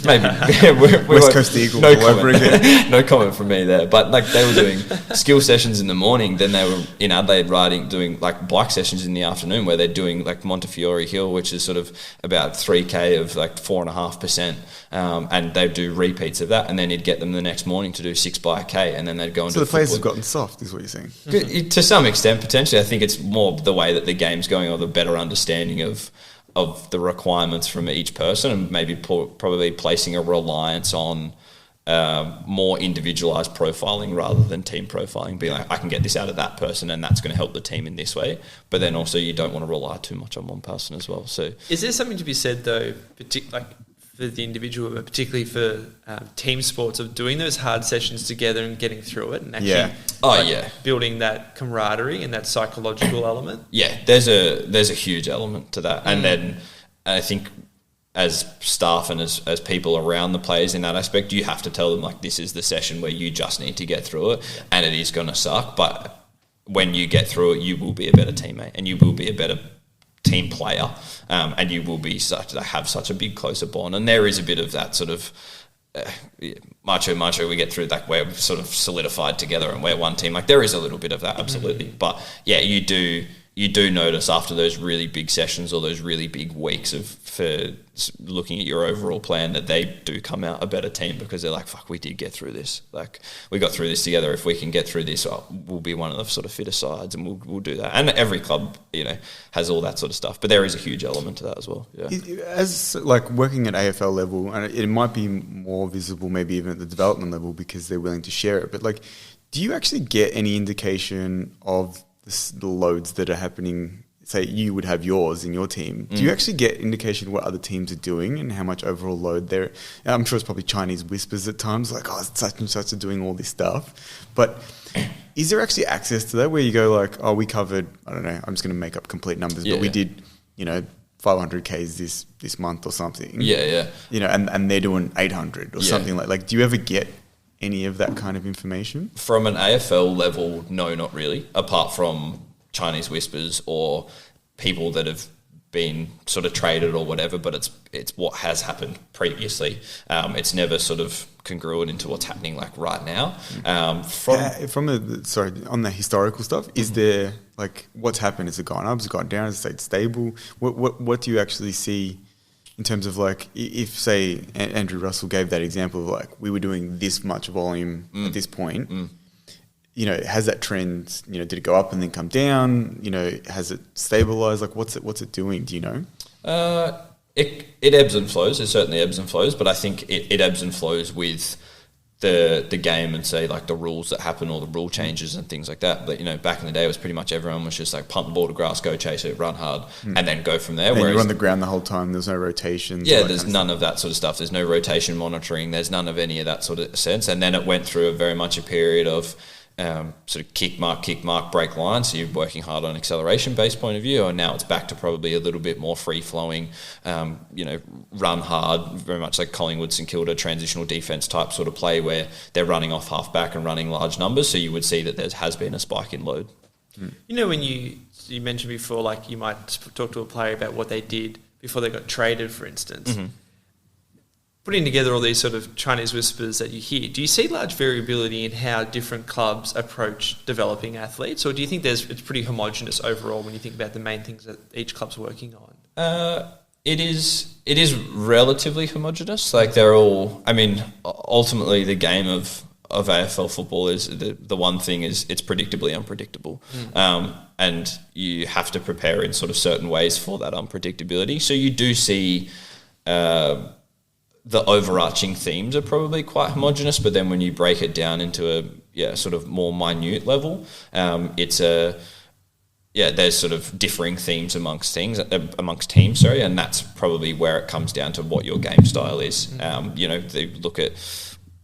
Maybe West Coast Eagles. No comment. No comment from me there. But they were doing skill sessions in the morning. Then they were in Adelaide doing bike sessions in the afternoon, where they're doing Montefiore Hill, which is sort of about 3K of 4.5%, and they'd do repeats of that, and then he'd get them the next morning to do 6 by a K, and then they'd go and do. So the players have gotten soft, is what you're saying? To some extent, potentially. I think it's more the way that the game's going, or the better understanding of the requirements from each person, and maybe probably placing a reliance on more individualised profiling rather than team profiling. Being I can get this out of that person, and that's going to help the team in this way. But then also you don't want to rely too much on one person as well. So, is there something to be said though, for the individual, but particularly for team sports, of doing those hard sessions together and getting through it, and actually building that camaraderie and that psychological element? Yeah, there's a huge element to that. And then I think as staff and as people around the players in that aspect, you have to tell them this is the session where you just need to get through it, and it is going to suck, but when you get through it, you will be a better teammate and you will be a better team player, and you will be have such a big closer bond. And there is a bit of that sort of macho, we get through that, we're sort of solidified together and we're one team. Like there is a little bit of that, absolutely. But yeah, you do notice after those really big sessions or those really big weeks for looking at your overall plan that they do come out a better team, because they're like, fuck, we did get through this. Like we got through this together. If we can get through this, we'll be one of the sort of fitter sides, and we'll do that. And every club, has all that sort of stuff. But there is a huge element to that as well. Yeah. As like working at AFL level, and it might be more visible maybe even at the development level because they're willing to share it. But like, do you actually get any indication of the loads that are happening? Say you would have yours in your team. Do you actually get indication of what other teams are doing and how much overall load they're... I'm sure it's probably Chinese whispers at times, like, oh, such and such are doing all this stuff. But is there actually access to that where you go like, oh, we covered, I don't know, I'm just going to make up complete numbers, but we did, 500 Ks this month or something. Yeah. And they're doing 800 or something like, do you ever get any of that kind of information? From an AFL level, no, not really, apart from Chinese whispers or people that have been sort of traded or whatever, but it's what has happened previously. It's never sort of congruent into what's happening like right now. On the historical stuff, is there like what's happened? Has it gone up? Has it gone down? Has it stayed stable? What do you actually see in terms of like, if say Andrew Russell gave that example of like we were doing this much volume at this point, has that trend, did it go up and then come down? Has it stabilized? Like what's it doing? Do you know? It ebbs and flows. It certainly ebbs and flows, but I think it ebbs and flows with the game and say like the rules that happen or the rule changes and things like that. But back in the day, it was pretty much everyone was just like punt the ball to grass, go chase it, run hard, and then go from there. And you're on the ground the whole time. There's no rotations. Yeah, there's none of that sort of stuff. There's no rotation monitoring. There's none of any of that sort of sense. And then it went through very much a period of sort of kick mark, break line. So you're working hard on acceleration based point of view, and now it's back to probably a little bit more free flowing, run hard, very much like Collingwood, St Kilda, transitional defence type sort of play where they're running off half back and running large numbers. So you would see that there has been a spike in load. When you mentioned before, like you might talk to a player about what they did before they got traded, for instance. Putting together all these sort of Chinese whispers that you hear, do you see large variability in how different clubs approach developing athletes, or do you think it's pretty homogenous overall when you think about the main things that each club's working on? It is relatively homogenous. Like they're all. I mean, ultimately, the game of AFL football is the one thing is it's predictably unpredictable, and you have to prepare in sort of certain ways for that unpredictability. So you do see. The overarching themes are probably quite homogenous, but then when you break it down into a sort of more minute level, there's sort of differing themes amongst teams, and that's probably where it comes down to what your game style is. They look at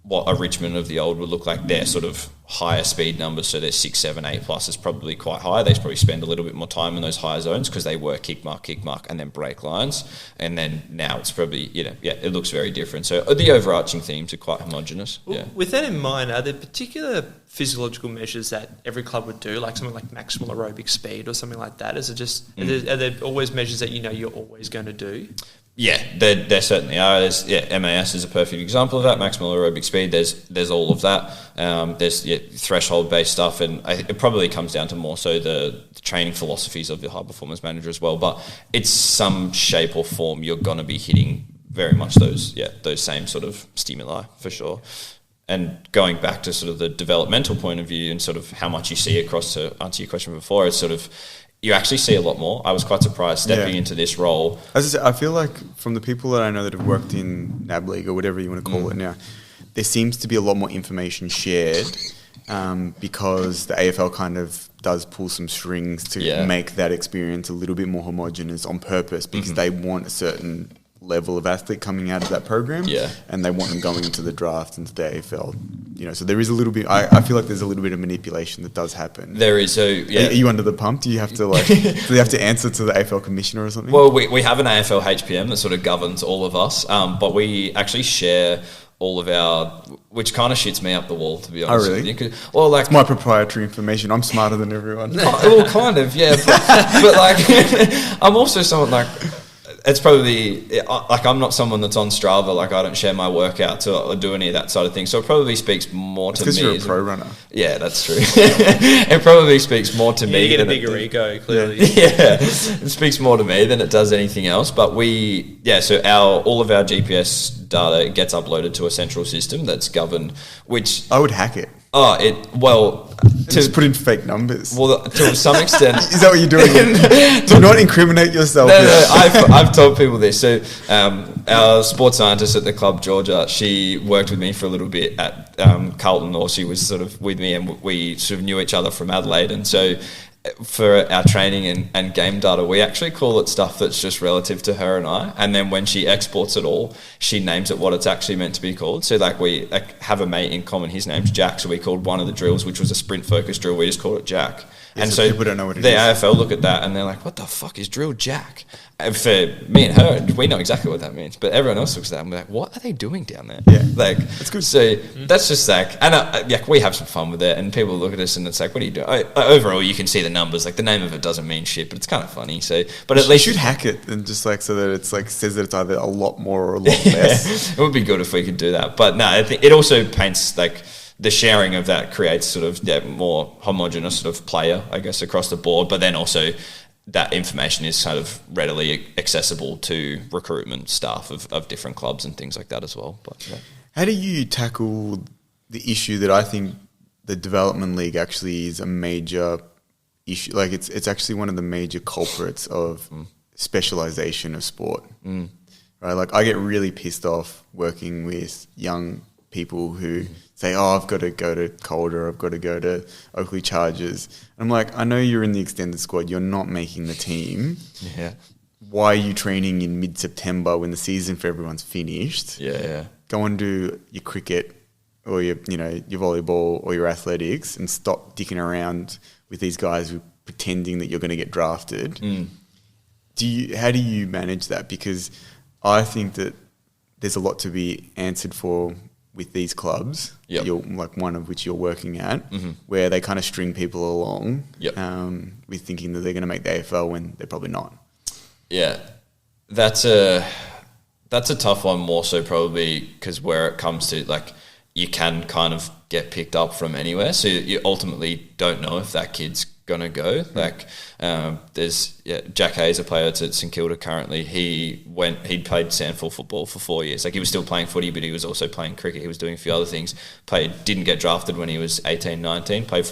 what a Richmond of the old would look like. Their sort of higher speed numbers, so their 6, 7, 8 plus is probably quite high. They probably spend a little bit more time in those higher zones because they work kick mark, and then break lines. And then now it's probably, it looks very different. So the overarching themes are quite homogenous. Well, with that in mind, are there particular physiological measures that every club would do, like something like maximal aerobic speed or something like that? Is it just, are there always measures that you're always going to do? Yeah, there certainly are. MAS is a perfect example of that. Maximal aerobic speed. There's all of that. There's threshold based stuff, and it probably comes down to more so the training philosophies of the high performance manager as well. But it's some shape or form you're going to be hitting very much those same sort of stimuli for sure. And going back to sort of the developmental point of view and sort of how much you see across, to answer your question before, it's sort of. You actually see a lot more. I was quite surprised stepping into this role. As I say, I feel like from the people that I know that have worked in NAB League or whatever you want to call it now, there seems to be a lot more information shared because the AFL kind of does pull some strings to make that experience a little bit more homogenous on purpose because they want a certain level of athlete coming out of that program and they want them going into the draft, into the AFL. So there is a little bit, I feel like there's a little bit of manipulation that does happen. There is. So, Are you under the pump? Do you have to do you have to answer to the AFL commissioner or something? Well, we have an AFL HPM that sort of governs all of us, but we actually share all of our, which kind of shits me up the wall, to be honest. Oh, really? With you. Well, like, it's my proprietary information. I'm smarter than everyone. Well, kind of, yeah. But like, I'm also someone like, it's probably, like, I'm not someone that's on Strava. Like, I don't share my workouts or do any of that sort of thing. So it probably speaks more to me. Because you're a pro runner. Yeah, that's true. It probably speaks more to me. You get a bigger ego, clearly. Yeah, it speaks more to me than it does anything else. But so all of our GPS data gets uploaded to a central system that's governed, which... I would hack it. Just put in fake numbers. Well, to some extent... Is that what you're doing? Do not incriminate yourself. No, I've told people this. So our sports scientist at the club, Georgia, she worked with me for a little bit at Carlton, or she was sort of with me, and we sort of knew each other from Adelaide. And so for our training and game data, we actually call it stuff that's just relative to her and I. And then when she exports it all, she names it what it's actually meant to be called. So like we have a mate in common, his name's Jack. So we called one of the drills, which was a sprint focus drill, we just called it Jack. Yeah, and so so people don't know what it the is. AFL look at that and they're like, what the fuck is drill Jack? And for me and her, we know exactly what that means. But everyone else looks at that and we're like, what are they doing down there? Yeah. Like, that's good. So that's just like, and we have some fun with it, and people look at us and it's like, what are you doing? Overall, you can see the numbers. Like, the name of it doesn't mean shit, but it's kind of funny. So, but at least you should hack it and just like, so that it's like says that it's either a lot more or a lot less. It would be good if we could do that. But no, I think it also paints like the sharing of that creates sort of more homogenous sort of player, I guess, across the board. But then also that information is kind of readily accessible to recruitment staff of different clubs and things like that as well. But yeah. How do you tackle the issue that I think the development league actually is a major issue? Like it's actually one of the major culprits of specialization of sport. Right? Like, I get really pissed off working with young people who say, oh, I've got to go to Calder, I've got to go to Oakley Chargers. I'm like, I know you're in the extended squad, you're not making the team. Yeah. Why are you training in mid-September when the season for everyone's finished? Yeah. Go and do your cricket or your volleyball or your athletics and stop dicking around with these guys who are pretending that you're going to get drafted. How do you manage that? Because I think that there's a lot to be answered for with these clubs, like one of which you're working at, where they kind of string people along with thinking that they're going to make the AFL when they're probably not. Yeah, that's a tough one, more so probably because where it comes to, like, you can kind of get picked up from anywhere, so you ultimately don't know if that kid's gonna go. Like, there's Jack Hayes, a player at St Kilda currently. He'd played sandful football for 4 years. Like, he was still playing footy, but he was also playing cricket. He was doing a few other things. Didn't get drafted when he was 18, 19. Played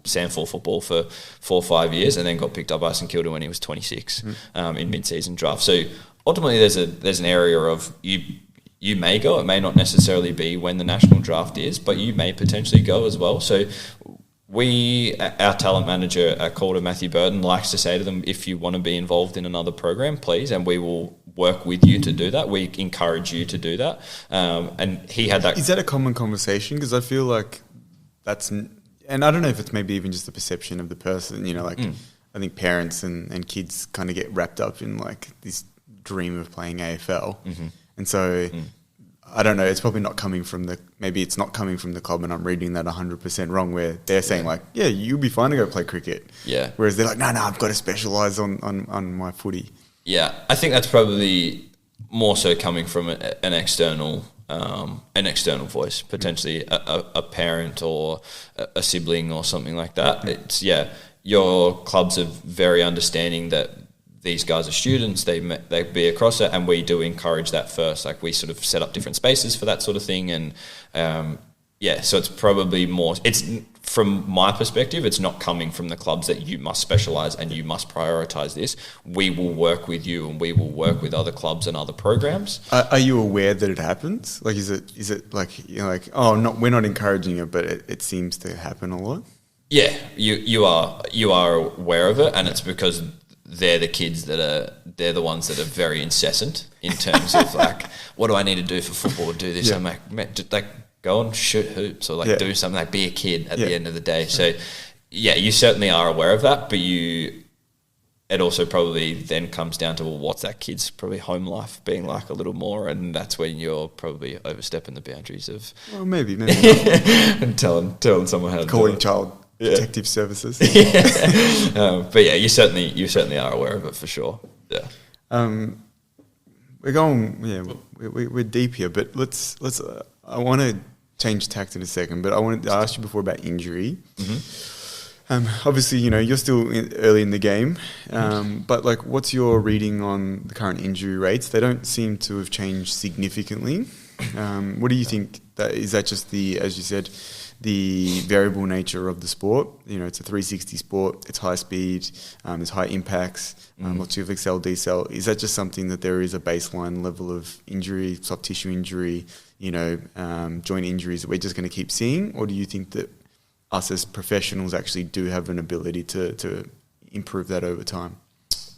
sandful football for 4 or 5 years, and then got picked up by St Kilda when he was 26 in mid-season draft. So ultimately, there's an area of you may go. It may not necessarily be when the national draft is, but you may potentially go as well. So our talent manager at Calder, Matthew Burton, likes to say to them, if you want to be involved in another program, please, and we will work with you to do that. We encourage you to do that. And he had that. Is that a common conversation? Because I feel like that's, and I don't know if it's maybe even just the perception of the person, I think parents and kids kind of get wrapped up in like this dream of playing AFL. And so I don't know, it's probably not coming from maybe it's not coming from the club, and I'm reading that 100% wrong, where they're saying like, yeah, you'll be fine to go play cricket. Yeah. Whereas they're like, no, I've got to specialise on my footy. Yeah, I think that's probably more so coming from an external voice, potentially a parent or a sibling or something like that. It's, your clubs are very understanding that these guys are students, they be across it, and we do encourage that first. Like, we sort of set up different spaces for that sort of thing, and so it's probably more, it's, from my perspective, it's not coming from the clubs that you must specialise and you must prioritise this. We will work with you, and we will work with other clubs and other programs. Are you aware that it happens? Like, is it like, we're not encouraging it, but it seems to happen a lot? Yeah, you are aware of it, and it's because they're the ones that are very incessant in terms of like, what do I need to do for football to do this? I'm like, go and shoot hoops, or do something, like, be a kid at the end of the day. So you certainly are aware of that, but it also probably then comes down to, well, what's that kid's probably home life being like a little more, and that's when you're probably overstepping the boundaries of... Well, maybe and telling someone how to calling do it. child protective services. But yeah, you certainly are aware of it for sure. Yeah. We're going... Yeah, we're deep here, but let's. I want to change tact in a second, but I asked you before about injury. Mm-hmm. Obviously, you're still early in the game, but like, what's your reading on the current injury rates? They don't seem to have changed significantly. What do you think? Is that just as you said, the variable nature of the sport? It's a 360 sport. It's high speed. There's high impacts. Lots of excel, decel. Is that just something that there is a baseline level of injury, soft tissue injury, joint injuries that we're just going to keep seeing, or do you think that us as professionals actually do have an ability to improve that over time?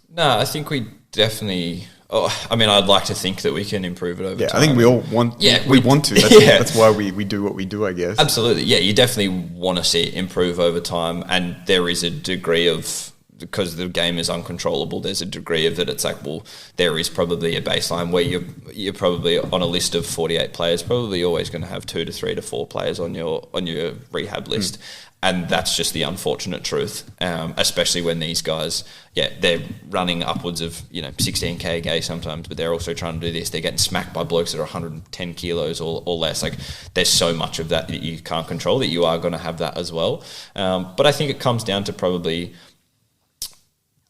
No, I think we definitely... I'd like to think that we can improve it over time. I think we all want... Yeah, we want to. That's why we do what we do, I guess. Absolutely. Yeah, you definitely want to see it improve over time, and there is a degree of... Because the game is uncontrollable, there's a degree of that. It's like, well, there is probably a baseline where you're probably on a list of 48 players, probably always going to have 2 to 3 to 4 players on your rehab list, and that's just the unfortunate truth. Especially when these guys, they're running upwards of 16k a day sometimes, but they're also trying to do this. They're getting smacked by blokes that are 110 kilos or less. Like, there's so much of that you can't control that you are going to have that as well. But I think it comes down to probably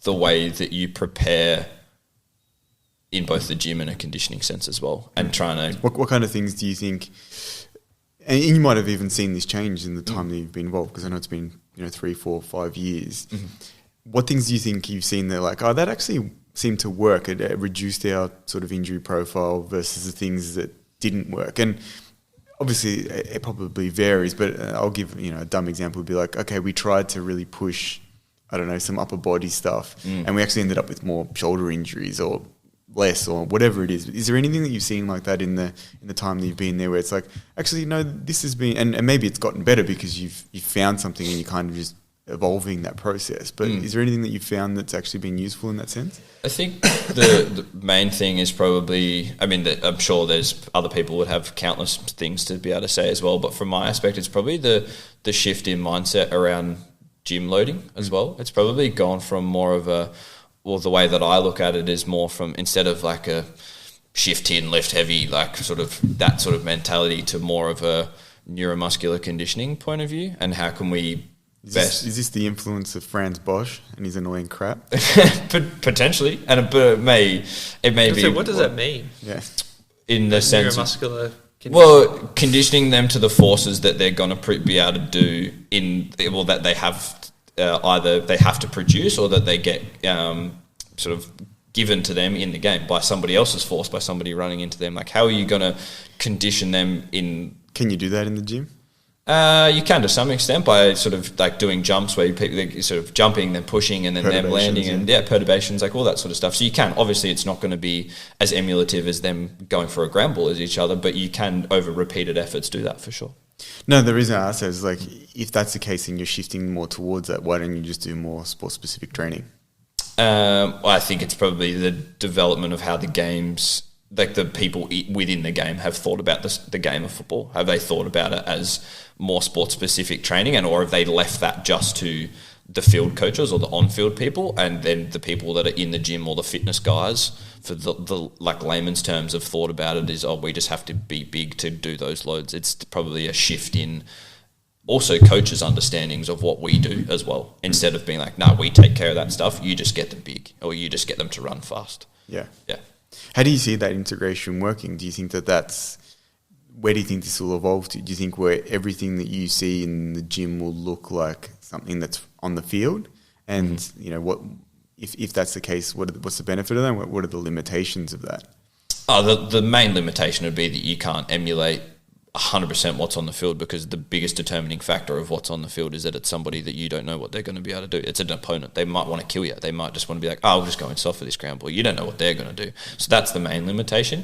the way that you prepare in both the gym and a conditioning sense as well, and trying to... What kind of things do you think... And you might have even seen this change in the time that you've been involved, because I know it's been 3, 4, 5 years. Mm-hmm. What things do you think you've seen that like, that actually seemed to work? It reduced our sort of injury profile versus the things that didn't work? And obviously it probably varies, but I'll give a dumb example. Would be like, okay, we tried to really push, I don't know, some upper body stuff, and we actually ended up with more shoulder injuries or less or whatever it is. Is there anything that you've seen like that in the time that you've been there, where it's like, actually, this has been, and maybe it's gotten better because you've found something and you're kind of just evolving that process. But is there anything that you've found that's actually been useful in that sense? I think the main thing is probably, I'm sure there's other people would have countless things to be able to say as well, but from my aspect, it's probably the shift in mindset around gym loading as well. It's probably gone from more of the way that I look at it is more from, instead of like a shift in, lift heavy, like sort of that sort of mentality, to more of a neuromuscular conditioning point of view. And how can we is this the influence of Franz Bosch and his annoying crap? Potentially, but it may be. So what does that mean? Yeah, in the sense neuromuscular. Conditioning them to the forces that they're going to be able to do that they have either they have to produce, or that they get sort of given to them in the game by somebody else's force, by somebody running into them. Like, how are you going to condition them in? Can you do that in the gym? You can to some extent by sort of like doing jumps where you're sort of jumping, then pushing, and then them landing, and perturbations, like all that sort of stuff. So you can, obviously it's not going to be as emulative as them going for a ground ball as each other, but you can over repeated efforts do that for sure. No, the reason I ask that is like, if that's the case and you're shifting more towards that, why don't you just do more sport specific training? I think it's probably the development of how the games, like the people within the game, have thought about the game of football. Have they thought about it as more sport-specific training, or have they left that just to the field coaches or the on-field people, and then the people that are in the gym or the fitness guys, for the like layman's terms, have thought about it as, we just have to be big to do those loads. It's probably a shift in also coaches' understandings of what we do as well. Instead of being like, no, we take care of that stuff, you just get them big, or you just get them to run fast. Yeah. Yeah. How do you see that integration working? Do you think where do you think this will evolve to? Do you think where everything that you see in the gym will look like something that's on the field? And, what if that's the case, what's the benefit of that? What are the limitations of that? The main limitation would be that you can't emulate 100% what's on the field, because the biggest determining factor of what's on the field is that it's somebody that you don't know what they're going to be able to do. It's an opponent. They might want to kill you. They might just want to be like, I'll just go in soft for this ground ball. You don't know what they're going to do. So that's the main limitation.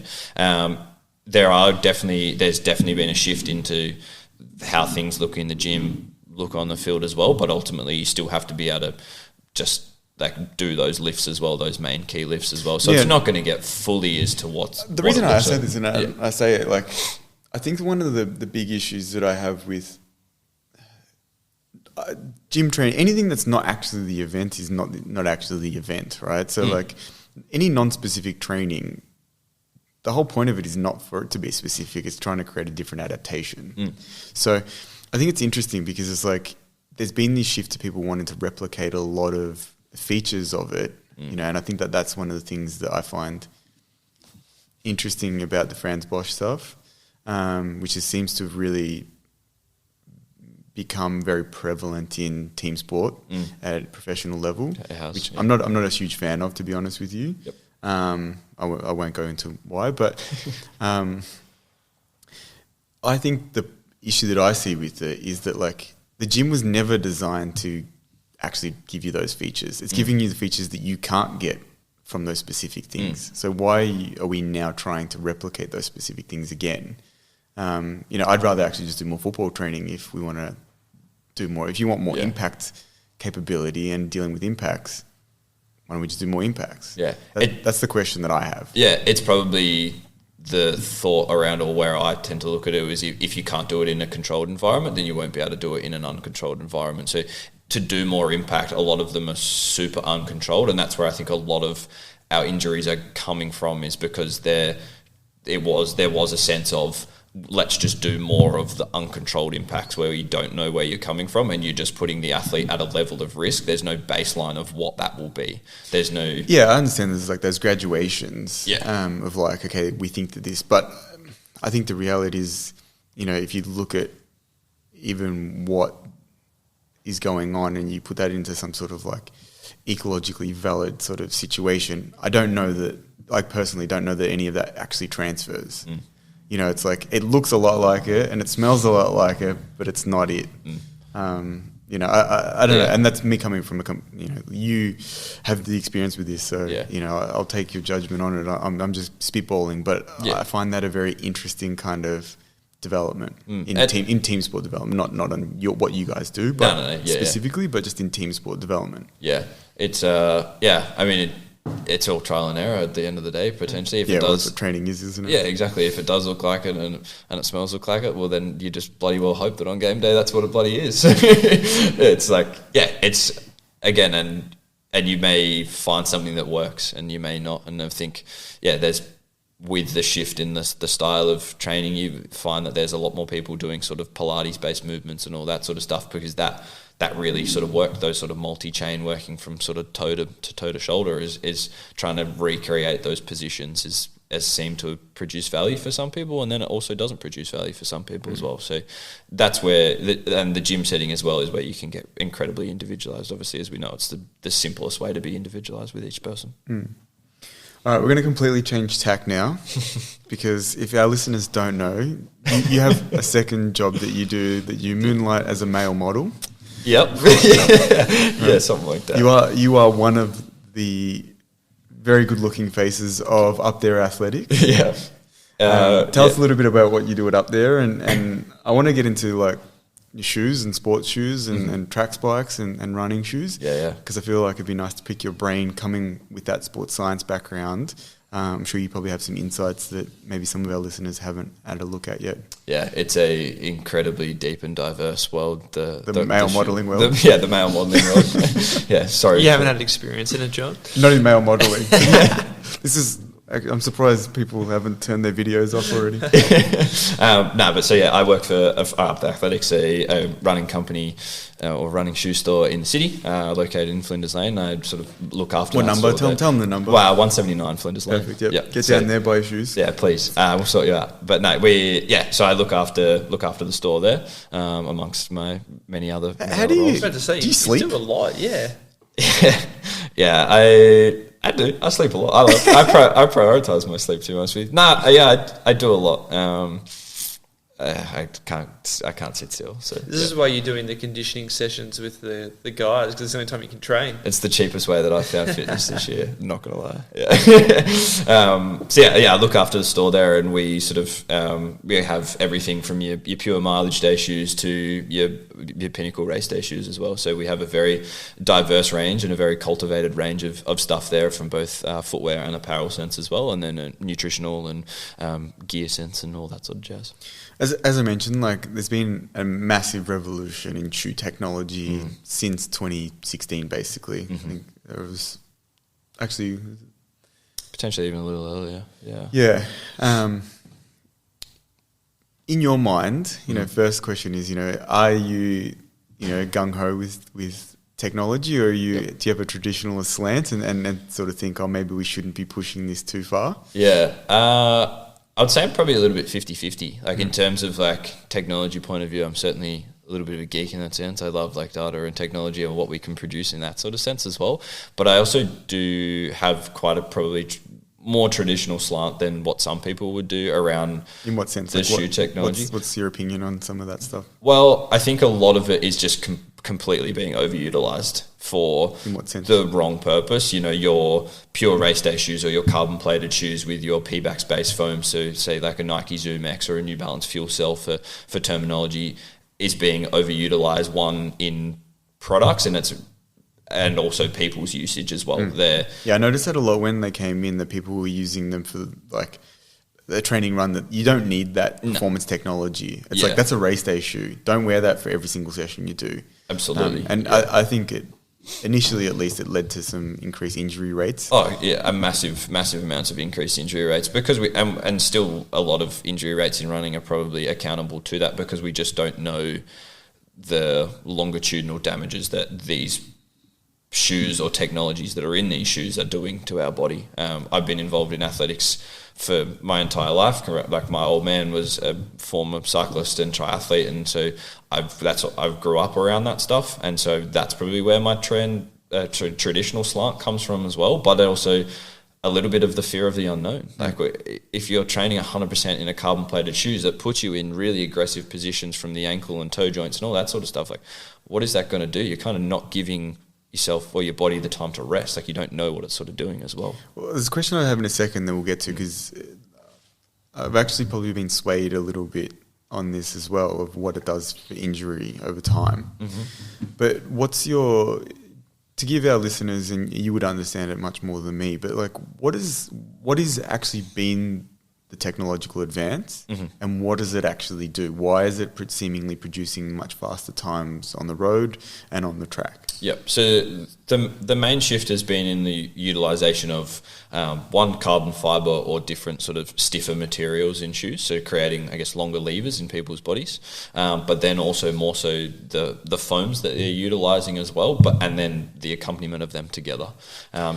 There's definitely been a shift into how things look in the gym, look on the field as well, but ultimately you still have to be able to just like do those lifts as well, those main key lifts as well. So it's not going to get fully as to what's the reason I say this, and yeah. I say it like, I think one of the big issues that I have with gym training, anything that's not actually the event is not actually the event, right? So like any non-specific training, the whole point of it is not for it to be specific. It's trying to create a different adaptation. So I think it's interesting because it's like there's been this shift to people wanting to replicate a lot of features of it, you know, and I think that that's one of the things that I find interesting about the Franz Bosch stuff, which seems to really become very prevalent in team sport at a professional level, which I'm not a huge fan of, to be honest with you. Yep. I won't go into why, but I think the issue that I see with it is that like the gym was never designed to actually give you those features. It's giving you the features that you can't get from those specific things. So why are we now trying to replicate those specific things again? You know, I'd rather actually just do more football training if we want to do more. If you want more impact capability and dealing with impacts, why don't we just do more impacts? Yeah. That's the question that I have. Yeah, it's probably the thought around, or where I tend to look at it, is if you can't do it in a controlled environment, then you won't be able to do it in an uncontrolled environment. So to do more impact, a lot of them are super uncontrolled, and that's where I think a lot of our injuries are coming from, is because there was a sense of, let's just do more of the uncontrolled impacts where you don't know where you're coming from, and you're just putting the athlete at a level of risk. There's no baseline of what that will be. There's no... Yeah, I understand there's like those graduations of like, okay, we think that this, but I think the reality is, you know, if you look at even what is going on and you put that into some sort of like ecologically valid sort of situation, I don't know that, like personally don't know that any of that actually transfers. You know, it's like, it looks a lot like it and it smells a lot like it, but it's not it. You know, I don't know. And that's me coming from you know, you have the experience with this. So, you know, I'll take your judgment on it. I'm just spitballing, but I find that a very interesting kind of development in team sport development, not on what you guys do, but specifically, but just in team sport development. Yeah. It's, I mean, it's all trial and error at the end of the day, potentially. If it does, that's what training is, isn't it? Yeah, exactly. If it does look like it and it smells like it, well, then you just bloody well hope that on game day that's what it bloody is. It's like, it's again, and you may find something that works and you may not. And I think, there's, with the shift in the style of training, you find that there's a lot more people doing sort of Pilates-based movements and all that sort of stuff, because that really sort of worked, those sort of multi-chain working from sort of toe to shoulder is trying to recreate those positions as seem to produce value for some people, and then it also doesn't produce value for some people as well. So that's where, and the gym setting as well is where you can get incredibly individualized. Obviously, as we know, it's the simplest way to be individualized with each person. All right, we're going to completely change tack now, because if our listeners don't know, you have a second job that you do, that you moonlight as a male model. Yep. Something like that. You are one of the very good-looking faces of UpThere Athletics. Tell us a little bit about what you do at UpThere, and I want to get into like your shoes and sports shoes and track spikes and running shoes. Because I feel like it'd be nice to pick your brain coming with that sports science background. I'm sure you probably have some insights that maybe some of our listeners haven't had a look at yet. Yeah, it's a incredibly deep and diverse world. The male modelling world. The male modelling world. Sorry. You haven't had experience in it, John? Not in male modelling. I'm surprised people haven't turned their videos off already. I work for UpThere Athletics, a running company or running shoe store in the city, located in Flinders Lane. I sort of look after. What number? Tell them the number. Wow, 179 Flinders Lane. Perfect. Yep. Get down there, buy your shoes. Yeah, please. We'll sort you out. But no, so I look after the store there, amongst my many other. How do you? I was about to say, do you sleep? You do a lot, yeah. I do. I sleep a lot. I prioritize my sleep, to be honest with you. I do a lot. I can't sit still. So this is why you're doing the conditioning sessions with the guys, because it's the only time you can train. It's the cheapest way that I've found fitness this year. Not gonna lie. Yeah. I look after the store there, and we sort of we have everything from your pure mileage day shoes to your pinnacle race day shoes as well. So we have a very diverse range and a very cultivated range of stuff there, from both footwear and apparel sense as well, and then a nutritional and gear sense and all that sort of jazz. As I mentioned, like there's been a massive revolution in shoe technology since 2016, basically. I think there was actually potentially even a little earlier. Yeah. In your mind, first question is, are you, gung ho with technology, or do you have a traditionalist slant and sort of think, maybe we shouldn't be pushing this too far? Yeah. I'd say I'm probably a little bit 50-50. Like in terms of like technology point of view, I'm certainly a little bit of a geek in that sense. I love like data and technology and what we can produce in that sort of sense as well. But I also do have quite a probably more traditional slant than what some people would do around. In what sense? The shoe technology. What's your opinion on some of that stuff? Well, I think a lot of it is just completely being overutilized for the wrong purpose. Your pure race day shoes or your carbon plated shoes with your P-Bax based foam, so say like a Nike Zoom X or a New Balance Fuel Cell for terminology, is being overutilized, one in products and also people's usage as well. Yeah, I noticed that a lot when they came in, that people were using them for like the training run, that you don't need that performance technology. It's like, that's a race day shoe. Don't wear that for every single session you do. Absolutely. I think it, initially at least, it led to some increased injury rates. Oh yeah, a massive amounts of increased injury rates, because we and still a lot of injury rates in running are probably accountable to that, because we just don't know the longitudinal damages that these shoes or technologies that are in these shoes are doing to our body. I've been involved in athletics for my entire life. Like my old man was a former cyclist and triathlete, and so I grew up around that stuff, and so that's probably where my traditional slant comes from as well. But also a little bit of the fear of the unknown. Like if you're training 100% in a carbon plated shoes that puts you in really aggressive positions from the ankle and toe joints and all that sort of stuff, like what is that going to do? You're kind of not giving yourself or your body the time to rest. Like you don't know what it's sort of doing as well. Well, there's a question I have in a second that we'll get to, because I've actually probably been swayed a little bit on this as well, of what it does for injury over time. But to give our listeners, and you would understand it much more than me, but like what is actually been the technological advance, and what does it actually do? Why is it seemingly producing much faster times on the road and on the track? Yep. So the main shift has been in the utilisation of one, carbon fibre or different sort of stiffer materials in shoes, so creating, I guess, longer levers in people's bodies, but then also more so the foams that they're utilising as well, and then the accompaniment of them together.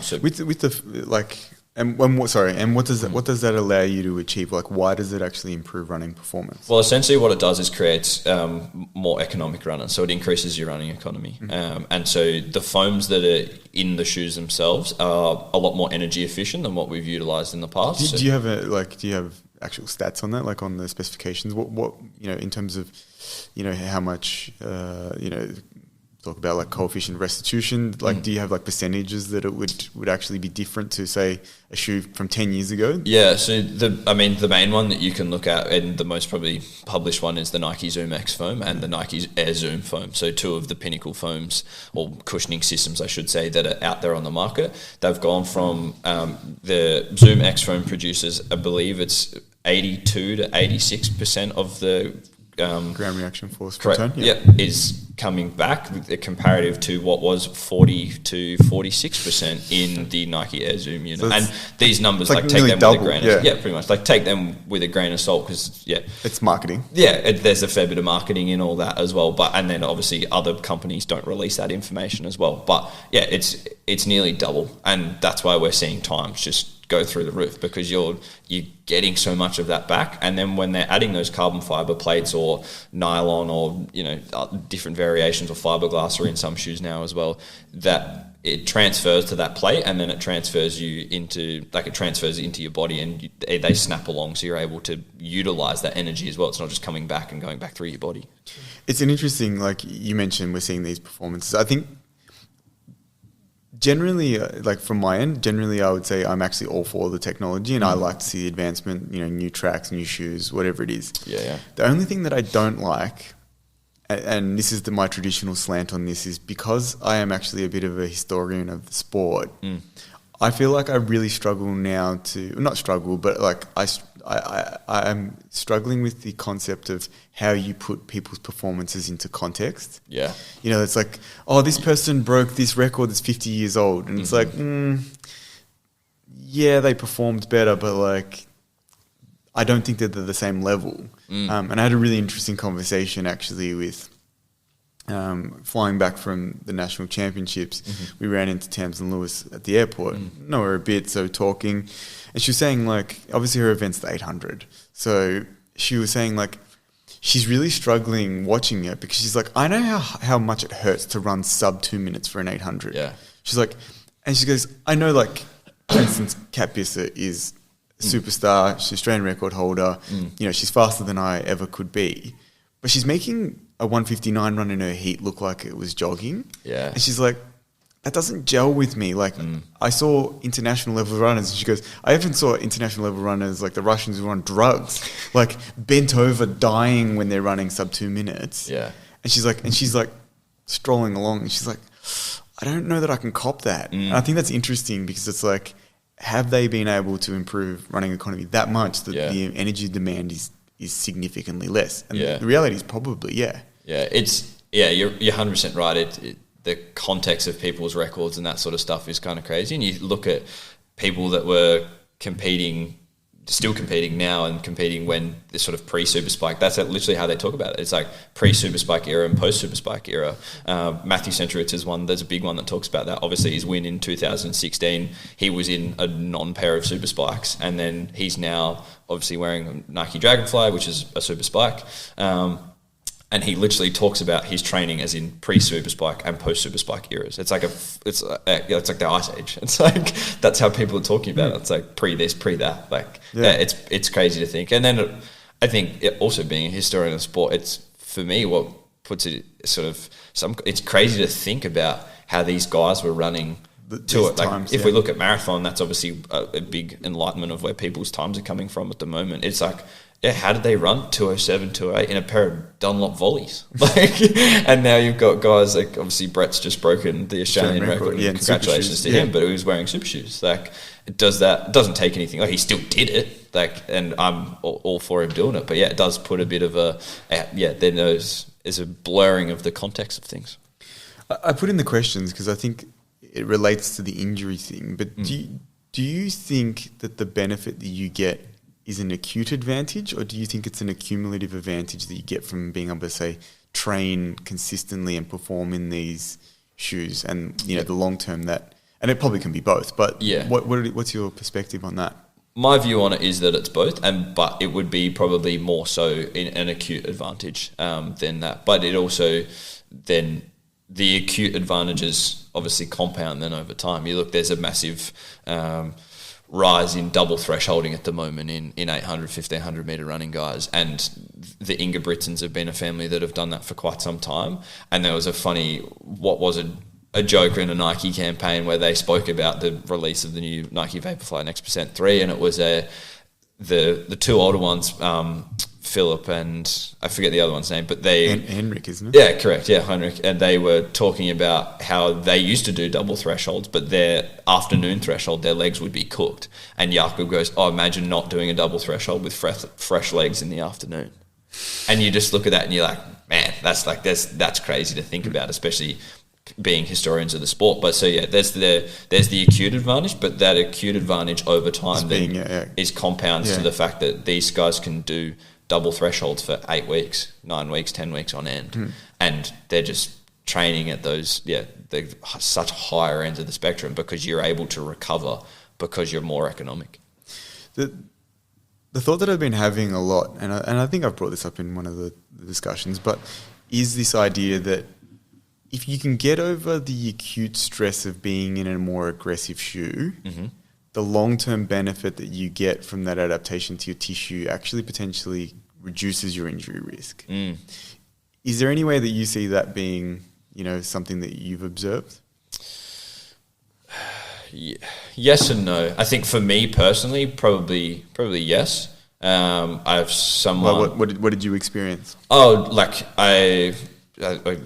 So with the like. And what does that allow you to achieve? Like, why does it actually improve running performance? Well, essentially what it does is creates more economic runners, so it increases your running economy. And so the foams that are in the shoes themselves are a lot more energy efficient than what we've utilised in the past. Do you have actual stats on that, like on the specifications? What in terms of how much talk about like coefficient restitution, like do you have like percentages that it would actually be different to, say, a shoe from 10 years ago? Yeah, so the main one that you can look at, and the most probably published one, is the Nike Zoom X foam and the Nike Air Zoom foam. So two of the pinnacle foams, or cushioning systems I should say, that are out there on the market. They've gone from the Zoom X foam produces, I believe it's 82 to 86% of the ground reaction force per ton, is coming back, comparative to what was 40 to 46% in the Nike Air Zoom unit. So and these numbers, like take them double, with a grain of salt. Pretty much. Like take them with a grain of salt, because it's marketing. There's a fair bit of marketing in all that as well. But and then obviously other companies don't release that information as well. But it's nearly double, and that's why we're seeing times just go through the roof, because you're getting so much of that back. And then when they're adding those carbon fiber plates or nylon or different variations of fiberglass are in some shoes now as well, that it transfers to that plate, and then it transfers into your body, and they snap along, so you're able to utilize that energy as well. It's not just coming back and going back through your body. It's an interesting, like you mentioned, we're seeing these performances. I think generally, like from my end, I would say I'm actually all for the technology, and I like to see the advancement, new tracks, new shoes, whatever it is. Yeah. The only thing that I don't like, and this is my traditional slant on this, is because I am actually a bit of a historian of the sport, I feel like I really struggle now not struggle, but like I'm struggling with the concept of how you put people's performances into context. Yeah. It's like, oh, this person broke this record that's 50 years old. And it's like, yeah, they performed better, but like, I don't think that they're the same level. And I had a really interesting conversation actually with flying back from the national championships. We ran into Tamsin Lewis at the airport, know her a bit, so talking. And she was saying, like, obviously her event's the 800. So she was saying, like, she's really struggling watching it because she's like, I know how much it hurts to run sub 2 minutes for an 800. Yeah. She's like, and she goes, I know, like, for instance, Kat Bissett is superstar, she's Australian record holder, she's faster than I ever could be, but she's making a 159 run in her heat look like it was jogging. Yeah. And she's like, that doesn't gel with me. Like, I saw international level runners, and she goes, I even saw international level runners, like the Russians who are on drugs, like bent over dying when they're running sub 2 minutes. Yeah. And she's like strolling along, and she's like, I don't know that I can cop that. And I think that's interesting because it's like, have they been able to improve running economy that much that the energy demand is significantly less? And the reality is probably, yeah. Yeah, you're 100% right. The context of people's records and that sort of stuff is kind of crazy. And you look at people that were still competing now and competing when the sort of pre-super spike, that's literally how they talk about it. It's like pre-super spike era and post-super spike era. Matthew Centrowitz is one, there's a big one that talks about that. Obviously his win in 2016, he was in a non-pair of super spikes, and then he's now obviously wearing a Nike Dragonfly, which is a super spike. And he literally talks about his training as in pre-super spike and post-super spike eras. It's like it's like the Ice Age. It's like that's how people are talking about it. It's like pre this, pre that. Like it's crazy to think. And then I think also being a historian of sport, it's for me what puts it sort of it's crazy to think about how these guys were running to it. Like if we look at marathon, that's obviously a big enlightenment of where people's times are coming from at the moment. It's like, how did they run 207, 208 in a pair of Dunlop volleys? And now you've got guys like, obviously Brett's just broken the Australian record. And congratulations to him, but he was wearing super shoes. Like, it doesn't take anything. Like, he still did it. Like, and I'm all for him doing it. But it does put a bit of then there's a blurring of the context of things. I put in the questions because I think it relates to the injury thing. But do you think that the benefit that you get is an acute advantage, or do you think it's an accumulative advantage that you get from being able to, say, train consistently and perform in these shoes, and the long term that, and it probably can be both, but what's your perspective on that? My view on it is that it's both, but it would be probably more so in an acute advantage than that. But it also then the acute advantages obviously compound then over time. You look, there's a massive rise in double thresholding at the moment in 800, 1500 metre running guys, and the Ingebrigtsens have been a family that have done that for quite some time. And there was a joke in a Nike campaign where they spoke about the release of the new Nike Vaporfly Next% 3, and it was the two older ones, Philip and I forget the other one's name, but Henrik, isn't it? Yeah, correct. Yeah, Henrik. And they were talking about how they used to do double thresholds, but their afternoon threshold, their legs would be cooked. And Jakob goes, imagine not doing a double threshold with fresh legs in the afternoon. And you just look at that and you're like, man, that's crazy to think about, especially being historians of the sport. But there's the acute advantage, but that acute advantage over time is compounds to the fact that these guys can do double thresholds for 8 weeks, 9 weeks, 10 weeks on end. And they're just training at those, they're such higher ends of the spectrum because you're able to recover because you're more economic. The thought that I've been having a lot, and I think I've brought this up in one of the discussions, but is this idea that if you can get over the acute stress of being in a more aggressive shoe, the long-term benefit that you get from that adaptation to your tissue actually potentially reduces your injury risk. Is there any way that you see that being, something that you've observed? Yes and no. I think for me personally, probably yes. I have someone. What did you experience? Oh, like I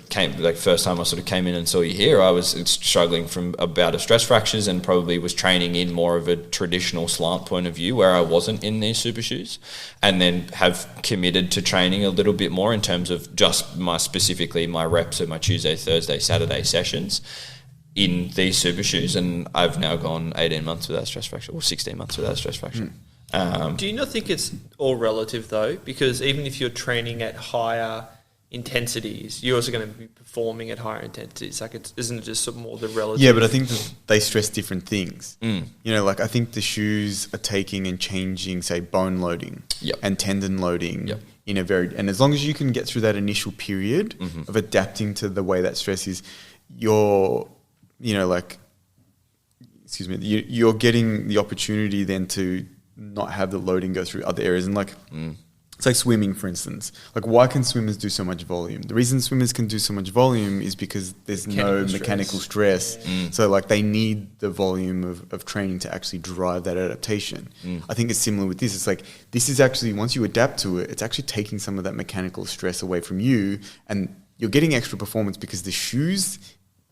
came, like first time I sort of came in and saw you here, I was struggling from a bout of stress fractures and probably was training in more of a traditional slant point of view where I wasn't in these super shoes, and then have committed to training a little bit more in terms of just specifically my reps of my Tuesday, Thursday, Saturday sessions in these super shoes, and I've now gone 18 months without a stress fracture, or 16 months without a stress fracture. Do you not think it's all relative though? Because even if you're training at higher intensities, you're also going to be performing at higher intensities. Like, isn't it just sort of more the relative? Yeah, but I think that they stress different things. Like I think the shoes are taking and changing, say, bone loading and tendon loading in a and as long as you can get through that initial period of adapting to the way that stress is, you're getting the opportunity then to not have the loading go through other areas. And it's like swimming, for instance. Like, why can swimmers do so much volume? The reason swimmers can do so much volume is because there's no mechanical stress. So like they need the volume of training to actually drive that adaptation. I think it's similar with this. It's like, this is actually, once you adapt to it, it's actually taking some of that mechanical stress away from you, and you're getting extra performance because the shoes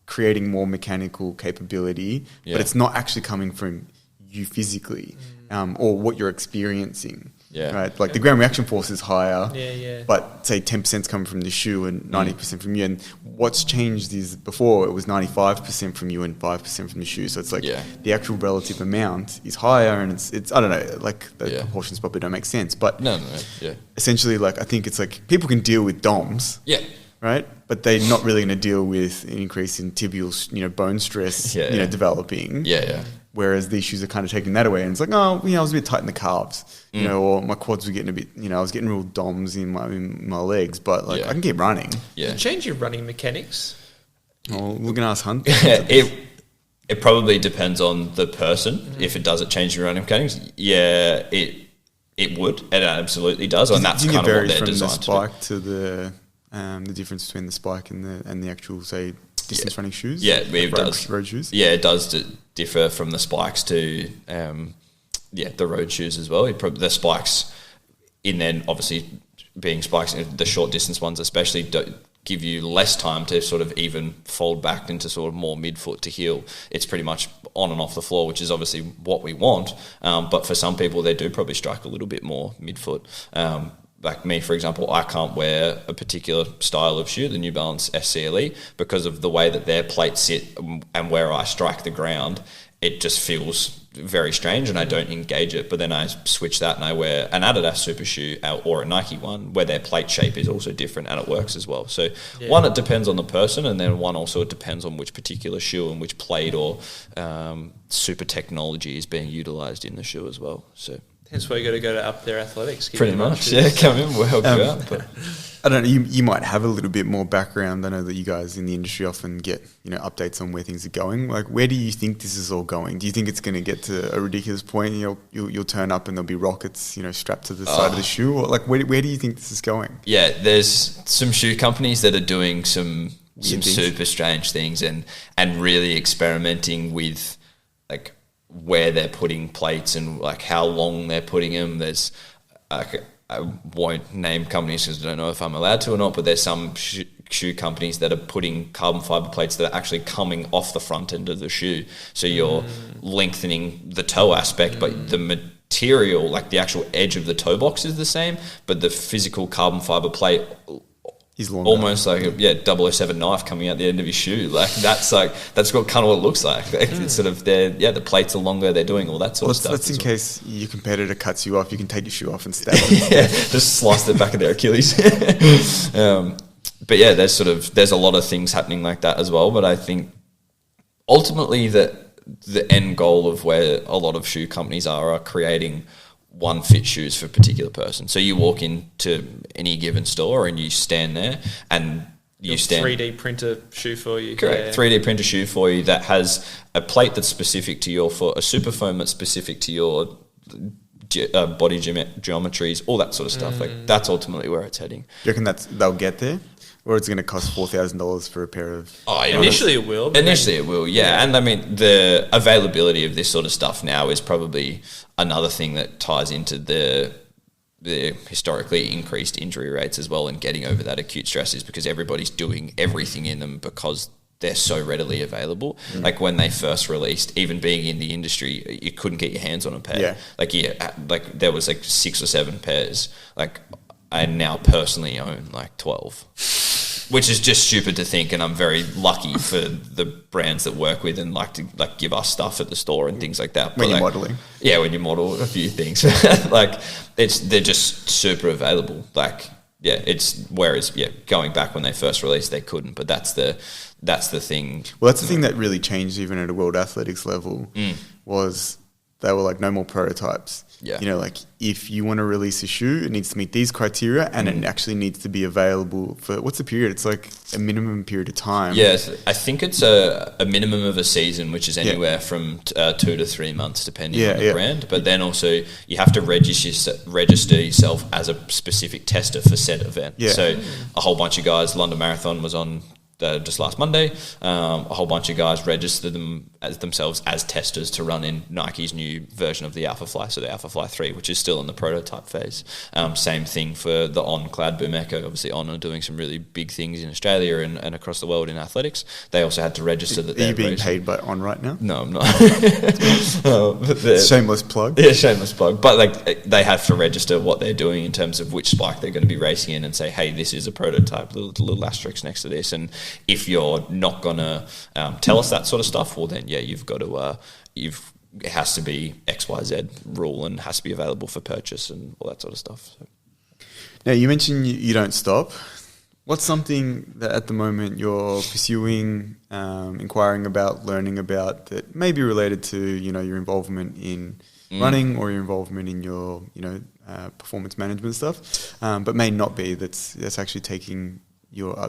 creating more mechanical capability, but it's not actually coming from you physically or what you're experiencing. Right, like the ground reaction force is higher, but say 10% coming from the shoe and 90% from you. And what's changed is before it was 95% from you and 5% from the shoe. So it's like the actual relative amount is higher, and it's I don't know, like the proportions probably don't make sense. But essentially, like I think it's like people can deal with DOMs, right? But they're not really going to deal with an increase in tibial, bone stress, developing. Whereas these shoes are kind of taking that away, and it's like, I was a bit tight in the calves, or my quads were getting a bit, I was getting real DOMs in my legs, but like I can keep running. Change your running mechanics. Oh, we're gonna ask Hunt. It probably depends on the person. If it does change your running mechanics, it would. It absolutely does, and that's kind of what they're designed to do. From the spike to the difference between the spike and the actual, say, distance running shoes? It does. Road shoes? Yeah, it does differ from the spikes to the road shoes as well. The spikes, in then obviously being spikes, the short distance ones especially, don't give you less time to sort of even fold back into sort of more midfoot to heel. It's pretty much on and off the floor, which is obviously what we want. But for some people, they do probably strike a little bit more midfoot. Like me, for example, I can't wear a particular style of shoe, the New Balance SCLE, because of the way that their plates sit and where I strike the ground. It just feels very strange, and I don't engage it. But then I switch that and I wear an Adidas super shoe or a Nike one where their plate shape is also different and it works as well. So one, it depends on the person, and then one also it depends on which particular shoe and which plate or super technology is being utilised in the shoe as well. So hence why you got to go to UpThere Athletics. Pretty much, come in, we'll help you out. But I don't know, you might have a little bit more background. I know that you guys in the industry often get, updates on where things are going. Like, where do you think this is all going? Do you think it's going to get to a ridiculous point? You'll turn up and there'll be rockets, strapped to the side of the shoe? Or like, where do you think this is going? Yeah, there's some shoe companies that are doing some super strange things and really experimenting with, like, where they're putting plates and like how long they're putting them. There's I won't name companies because I don't know if I'm allowed to or not, but there's some shoe companies that are putting carbon fiber plates that are actually coming off the front end of the shoe, so you're lengthening the toe aspect, but the material, like the actual edge of the toe box, is the same, but the physical carbon fiber plate is longer. Almost like a 007 knife coming out the end of his shoe. Like that's what kind of what it looks like. It's sort of the plates are longer. They're doing all that sort of stuff. That's in case your competitor cuts you off. You can take your shoe off and stab them. Just slice the back of their Achilles. But there's a lot of things happening like that as well. But I think ultimately the end goal of where a lot of shoe companies are creating one fit shoes for a particular person. So you walk into any given store and you stand there and you stand 3D printer shoe for you. Correct. Yeah. 3D printer shoe for you that has a plate that's specific to your foot, a super foam that's specific to your body geometries, all that sort of stuff. Like that's ultimately where it's heading. Do you reckon they'll get there? Or it's going to cost $4,000 for a pair of... Oh, yeah. Initially it will. Initially it will, yeah. And I mean, the availability of this sort of stuff now is probably another thing that ties into the historically increased injury rates as well, and getting over that acute stress is because everybody's doing everything in them because they're so readily available. Like when they first released, even being in the industry, you couldn't get your hands on a pair. Yeah. Like there was like 6 or 7 pairs. Like I now personally own like 12, which is just stupid to think. And I'm very lucky for the brands that work with and like to like give us stuff at the store and things like that. When you're like, modelling. Yeah, when you model a few things. Like they're just super available. Like, yeah, whereas going back when they first released, they couldn't, but that's the thing. Well, that's the thing that really changed even at a world athletics level was they were like, no more prototypes. Yeah. You know, like if you want to release a shoe, it needs to meet these criteria and it actually needs to be available for, what's the period? It's like a minimum period of time. Yes, I think it's a minimum of a season, which is anywhere from 2 to 3 months, depending on the brand. But then also you have to register yourself as a specific tester for said event. Yeah. So a whole bunch of guys, London Marathon was on just last Monday, a whole bunch of guys registered themselves as testers to run in Nike's new version of the Alpha Fly, so the Alpha Fly 3, which is still in the prototype phase. Same thing for the On Cloud Boom Echo. Obviously, On are doing some really big things in Australia and across the world in athletics. They also had to register that they're... Are you being paid by On right now? No, I'm not. Shameless plug. Yeah, shameless plug. But like they have to register what they're doing in terms of which spike they're going to be racing in and say, hey, this is a prototype, little asterisk next to this. And if you're not going to tell us that sort of stuff, well then, you've got to, it has to be XYZ rule and has to be available for purchase and all that sort of stuff. So. Now, you mentioned you don't stop. What's something that at the moment you're pursuing, inquiring about, learning about that may be related to, your involvement in running or your involvement in your, performance management stuff, but may not be that's actually taking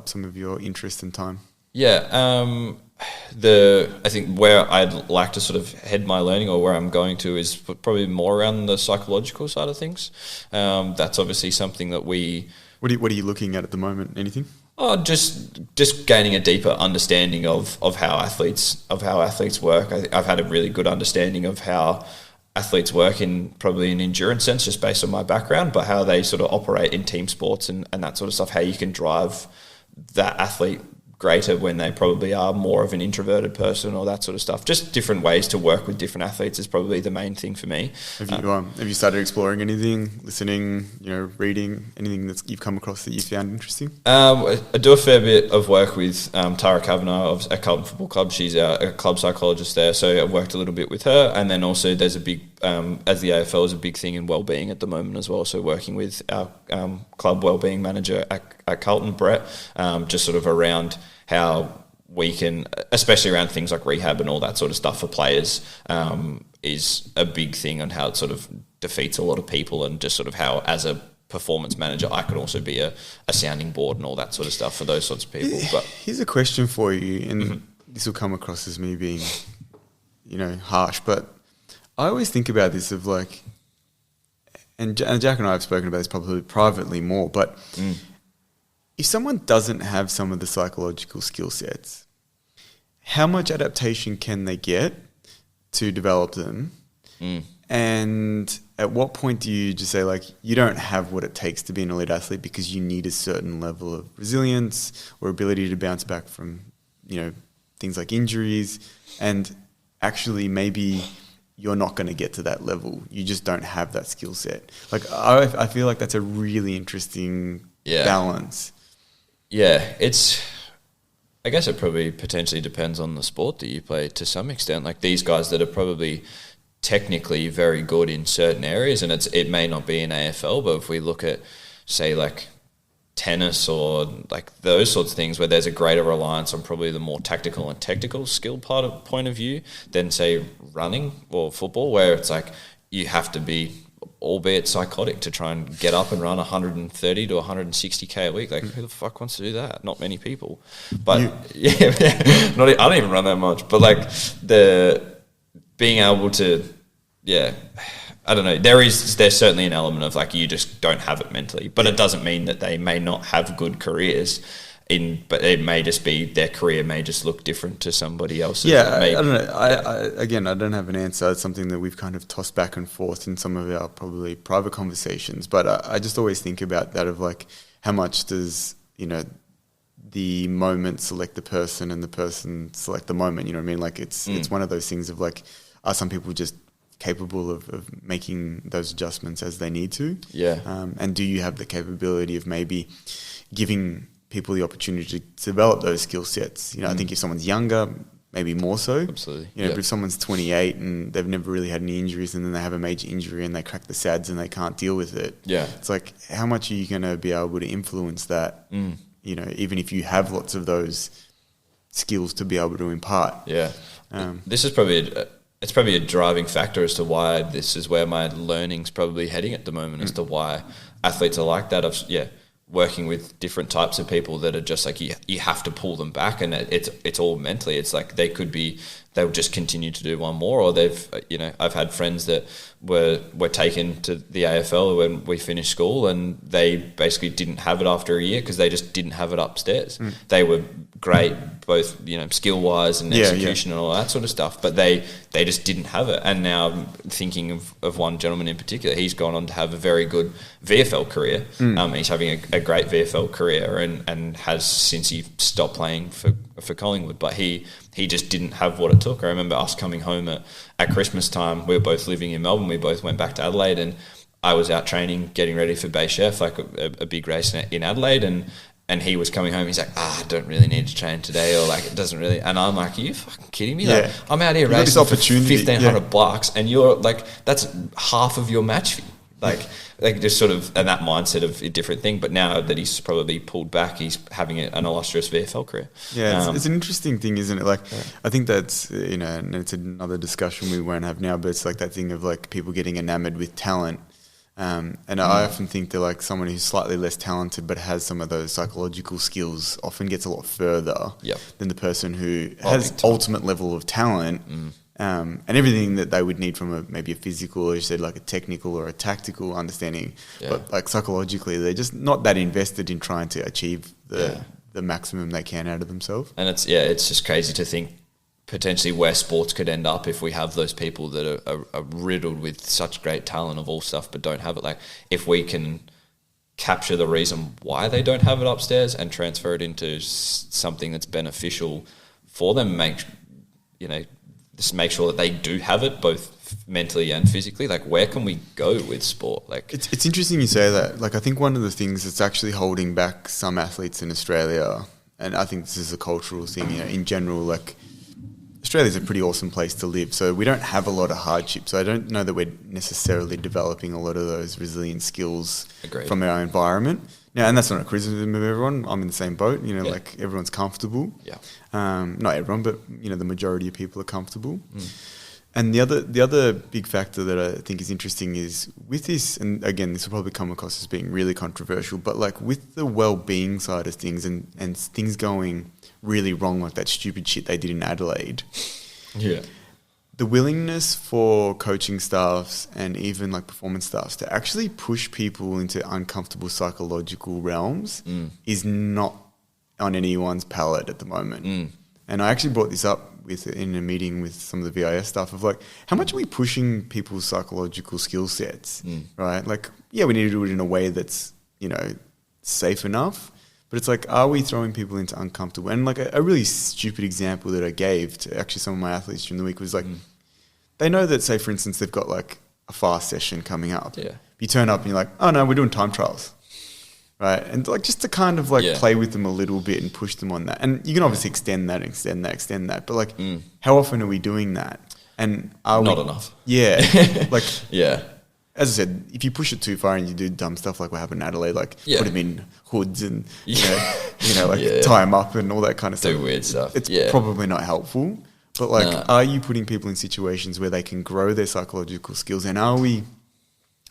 some of your interest and time? Yeah, I think where I'd like to sort of head my learning, or where I'm going to, is probably more around the psychological side of things. That's obviously something that we... What are you looking at the moment? Anything? Oh, just gaining a deeper understanding of how athletes work. I've had a really good understanding of how athletes work in probably an endurance sense, just based on my background, but how they sort of operate in team sports and that sort of stuff, how you can drive that athlete greater when they probably are more of an introverted person, or that sort of stuff. Just different ways to work with different athletes is probably the main thing for me. Have you started exploring anything, listening, reading, anything that you've come across that you found interesting? I do a fair bit of work with Tara Kavanagh at Carlton Football Club. She's a club psychologist there, so I've worked a little bit with her. And then also there's a big, as the AFL is a big thing in wellbeing at the moment as well, so working with our club wellbeing manager at Carlton, Brett, just sort of around how we can, especially around things like rehab and all that sort of stuff for players, is a big thing on how it sort of defeats a lot of people, and just sort of how, as a performance manager, I could also be a sounding board and all that sort of stuff for those sorts of people. But here's a question for you, and this will come across as me being, harsh, but I always think about this of like, and Jack and I have spoken about this probably privately more, but if someone doesn't have some of the psychological skill sets, how much adaptation can they get to develop them? And at what point do you just say, like, you don't have what it takes to be an elite athlete because you need a certain level of resilience or ability to bounce back from, things like injuries, and actually maybe you're not going to get to that level. You just don't have that skill set. Like, I feel like that's a really interesting balance. Yeah, I guess it probably potentially depends on the sport that you play to some extent. Like these guys that are probably technically very good in certain areas, and it may not be in AFL, but if we look at, say, like tennis or like those sorts of things where there's a greater reliance on probably the more tactical and technical skill point of view than, say, running or football, where it's like you have to be albeit psychotic, to try and get up and run 130 to 160k a week. Like, who the fuck wants to do that? Not many people. But I don't even run that much. But like being able to, I don't know. There's certainly an element of like, you just don't have it mentally, but it doesn't mean that they may not have good careers. But it may just be their career may just look different to somebody else's. Yeah, I don't know. I don't have an answer. It's something that we've kind of tossed back and forth in some of our probably private conversations. But I just always think about that of like, how much does, the moment select the person and the person select the moment? You know what I mean? Like it's one of those things of like, are some people just capable of making those adjustments as they need to? Yeah. And do you have the capability of maybe giving people the opportunity to develop those skill sets? I think if someone's younger, maybe more so. Absolutely. But if someone's 28 and they've never really had any injuries, and then they have a major injury and they crack the SADs and they can't deal with it. Yeah. It's like, how much are you going to be able to influence that? Even if you have lots of those skills to be able to impart. Yeah. This is probably it's probably a driving factor as to why this is where my learning's probably heading at the moment, as to why athletes are like that. Working with different types of people that are just like, you have to pull them back, and it's all mentally. It's like they'll just continue to do one more, or they've, I've had friends that were taken to the AFL when we finished school, and they basically didn't have it after a year because they just didn't have it upstairs. They were great, both, skill wise and execution and all that sort of stuff, but they just didn't have it. And now I'm thinking of one gentleman in particular. He's gone on to have a very good VFL career. He's having a great VFL career and has since he stopped playing for Collingwood, but he just didn't have what it took. I remember us coming home at Christmas time. We were both living in Melbourne. We both went back to Adelaide, and I was out training, getting ready for Bay Chef, like a big race in Adelaide, and he was coming home. He's like, I don't really need to train today, or like, it doesn't really. And I'm like, are you fucking kidding me? Like, I'm out here racing for $1,500, and you're like, that's half of your match fee. Like just sort of, and that mindset of a different thing. But now that he's probably pulled back, he's having an illustrious VFL career. Yeah, it's an interesting thing, isn't it? Like, I think that's, and it's another discussion we won't have now, but it's like that thing of like people getting enamored with talent. And I often think that like someone who's slightly less talented but has some of those psychological skills often gets a lot further than the person who has ultimate level of talent. And everything that they would need from maybe a physical, or you said like a technical or a tactical understanding, but like psychologically they're just not that invested in trying to achieve the maximum they can out of themselves. And it's just crazy to think potentially where sports could end up if we have those people that are riddled with such great talent of all stuff but don't have it. Like, if we can capture the reason why they don't have it upstairs and transfer it into something that's beneficial for them, just make sure that they do have it both mentally and physically. Like, where can we go with sport? Like, it's interesting you say that. Like, I think one of the things that's actually holding back some athletes in Australia, and I think this is a cultural thing, in general, like, Australia's a pretty awesome place to live, so we don't have a lot of hardship. So I don't know that we're necessarily developing a lot of those resilient skills from our environment. Now, and that's not a criticism of everyone. I'm in the same boat. Like, everyone's comfortable. Yeah. Not everyone, but the majority of people are comfortable. And the other big factor that I think is interesting is with this, and again, this will probably come across as being really controversial, but like with the well-being side of things and things going really wrong, like that stupid shit they did in Adelaide. Yeah. The willingness for coaching staffs and even like performance staffs to actually push people into uncomfortable psychological realms is not on anyone's palate at the moment. And I actually brought this up in a meeting with some of the VIS stuff of like, how much are we pushing people's psychological skill sets, right? Like, yeah, we need to do it in a way that's, safe enough. But it's like, are we throwing people into uncomfortable? And like a really stupid example that I gave to actually some of my athletes during the week was like, they know that, say, for instance, they've got like a fast session coming up. Yeah. You turn up and you're like, oh no, we're doing time trials. Right. And like just to kind of like play with them a little bit and push them on that. And you can obviously extend that. But like, how often are we doing that? And are not enough. Yeah. Like, as I said, if you push it too far and you do dumb stuff like what happened in Adelaide, like put them in hoods and tie them up and all that kind of stuff. Do weird stuff. It's probably not helpful. But like, are you putting people in situations where they can grow their psychological skills? And are we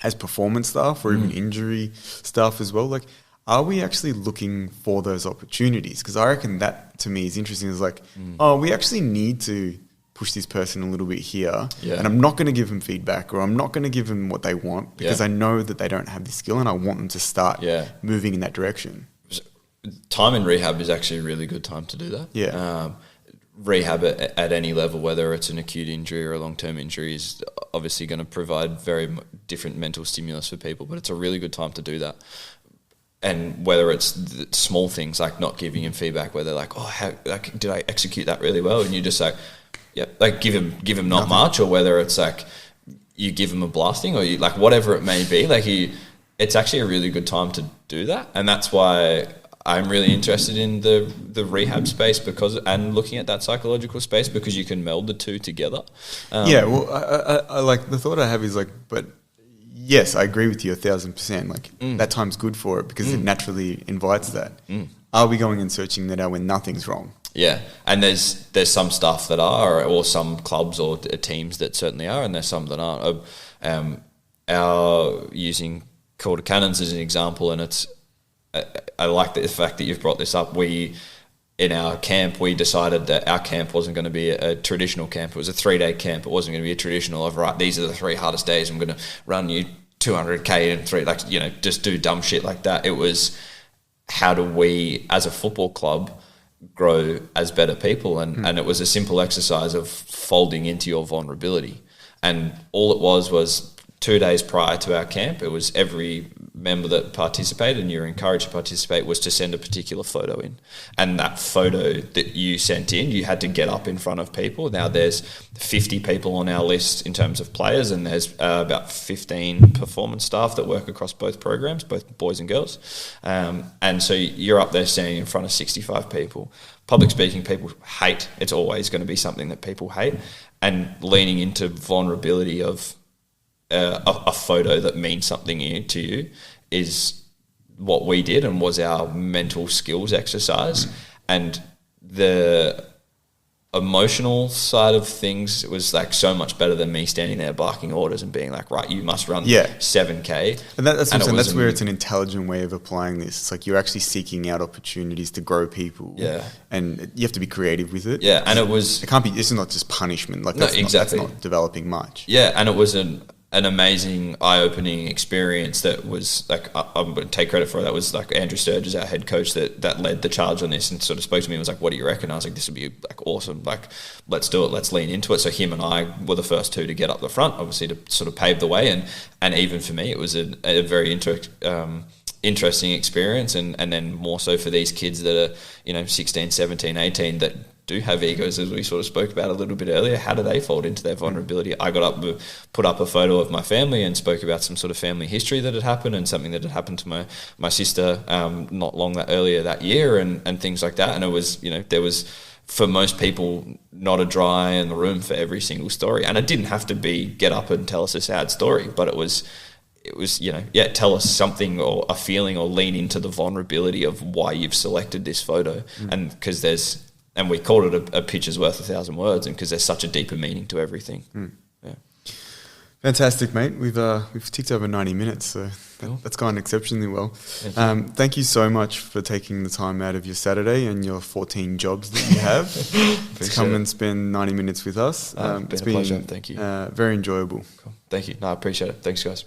has performance stuff or even injury stuff as well. Like, are we actually looking for those opportunities? Because I reckon that to me is interesting. Is like, oh, we actually need to push this person a little bit here, and I'm not going to give them feedback, or I'm not going to give them what they want because I know that they don't have the skill, and I want them to start moving in that direction. Time in rehab is actually a really good time to do that. Rehab at any level, whether it's an acute injury or a long-term injury, is obviously going to provide very different mental stimulus for people, but it's a really good time to do that. And whether it's small things like not giving him feedback, where they're like, oh, did I execute that really well? And you just like, give him not much, or whether it's like you give him a blasting, or you like whatever it may be, like it's actually a really good time to do that. And that's why I'm really interested in the rehab space and looking at that psychological space, because you can meld the two together. I like the thought I have is like, but yes, I agree with you 1,000%. Like that time's good for it because it naturally invites that. Are we going and searching that out when nothing's wrong? Yeah, and there's some stuff that are, or some clubs or teams that certainly are, and there's some that aren't. Our using Calder Cannons as an example, and it's. I like the fact that you've brought this up. In our camp, we decided that our camp wasn't going to be a traditional camp. It was a 3-day camp. It wasn't going to be a traditional of, right, these are the 3 hardest days. I'm going to run you 200K in 3, like, just do dumb shit like that. It was, how do we, as a football club, grow as better people? And it was a simple exercise of folding into your vulnerability. And all it was 2 days prior to our camp, it was every member that participated, and you're encouraged to participate, was to send a particular photo in. And that photo that you sent in, you had to get up in front of people. Now there's 50 people on our list in terms of players, and there's about 15 performance staff that work across both programs, both boys and girls. And so you're up there standing in front of 65 people. Public speaking, people hate. It's always going to be something that people hate. And leaning into vulnerability of a photo that means something to you is what we did, and was our mental skills exercise. And the emotional side of things was like so much better than me standing there barking orders and being like, right, you must run 7K. And that's where it's an intelligent way of applying this. It's like you're actually seeking out opportunities to grow people. Yeah. And you have to be creative with it. Yeah. And it can't be, this is not just punishment. Like that's not developing much. Yeah. And it was an amazing, eye-opening experience that was like, I'm going to take credit for it. That was like Andrew Sturgis, our head coach, that led the charge on this and sort of spoke to me and was like, what do you reckon? I was like, this would be like awesome. Like, let's do it. Let's lean into it. So him and I were the first two to get up the front, obviously to sort of pave the way. And even for me, it was a very interesting experience. And then more so for these kids that are, 16, 17, 18 that do have egos, as we sort of spoke about a little bit earlier. How do they fold into their vulnerability? I got up, put up a photo of my family and spoke about some sort of family history that had happened and something that had happened to my sister not long earlier that year and things like that. And it was, there was, for most people, not a dry eye in the room for every single story. And it didn't have to be get up and tell us a sad story, but it was, tell us something or a feeling, or lean into the vulnerability of why you've selected this photo. And because and we called it a picture's worth 1,000 words, and because there's such a deeper meaning to everything. Yeah. Fantastic, mate. We've ticked over 90 minutes, so that's gone exceptionally well. Thank you so much for taking the time out of your Saturday and your 14 jobs that you have to come and spend 90 minutes with us. It's been a pleasure. Thank you. Very enjoyable. Cool. Thank you. No, I appreciate it. Thanks, guys.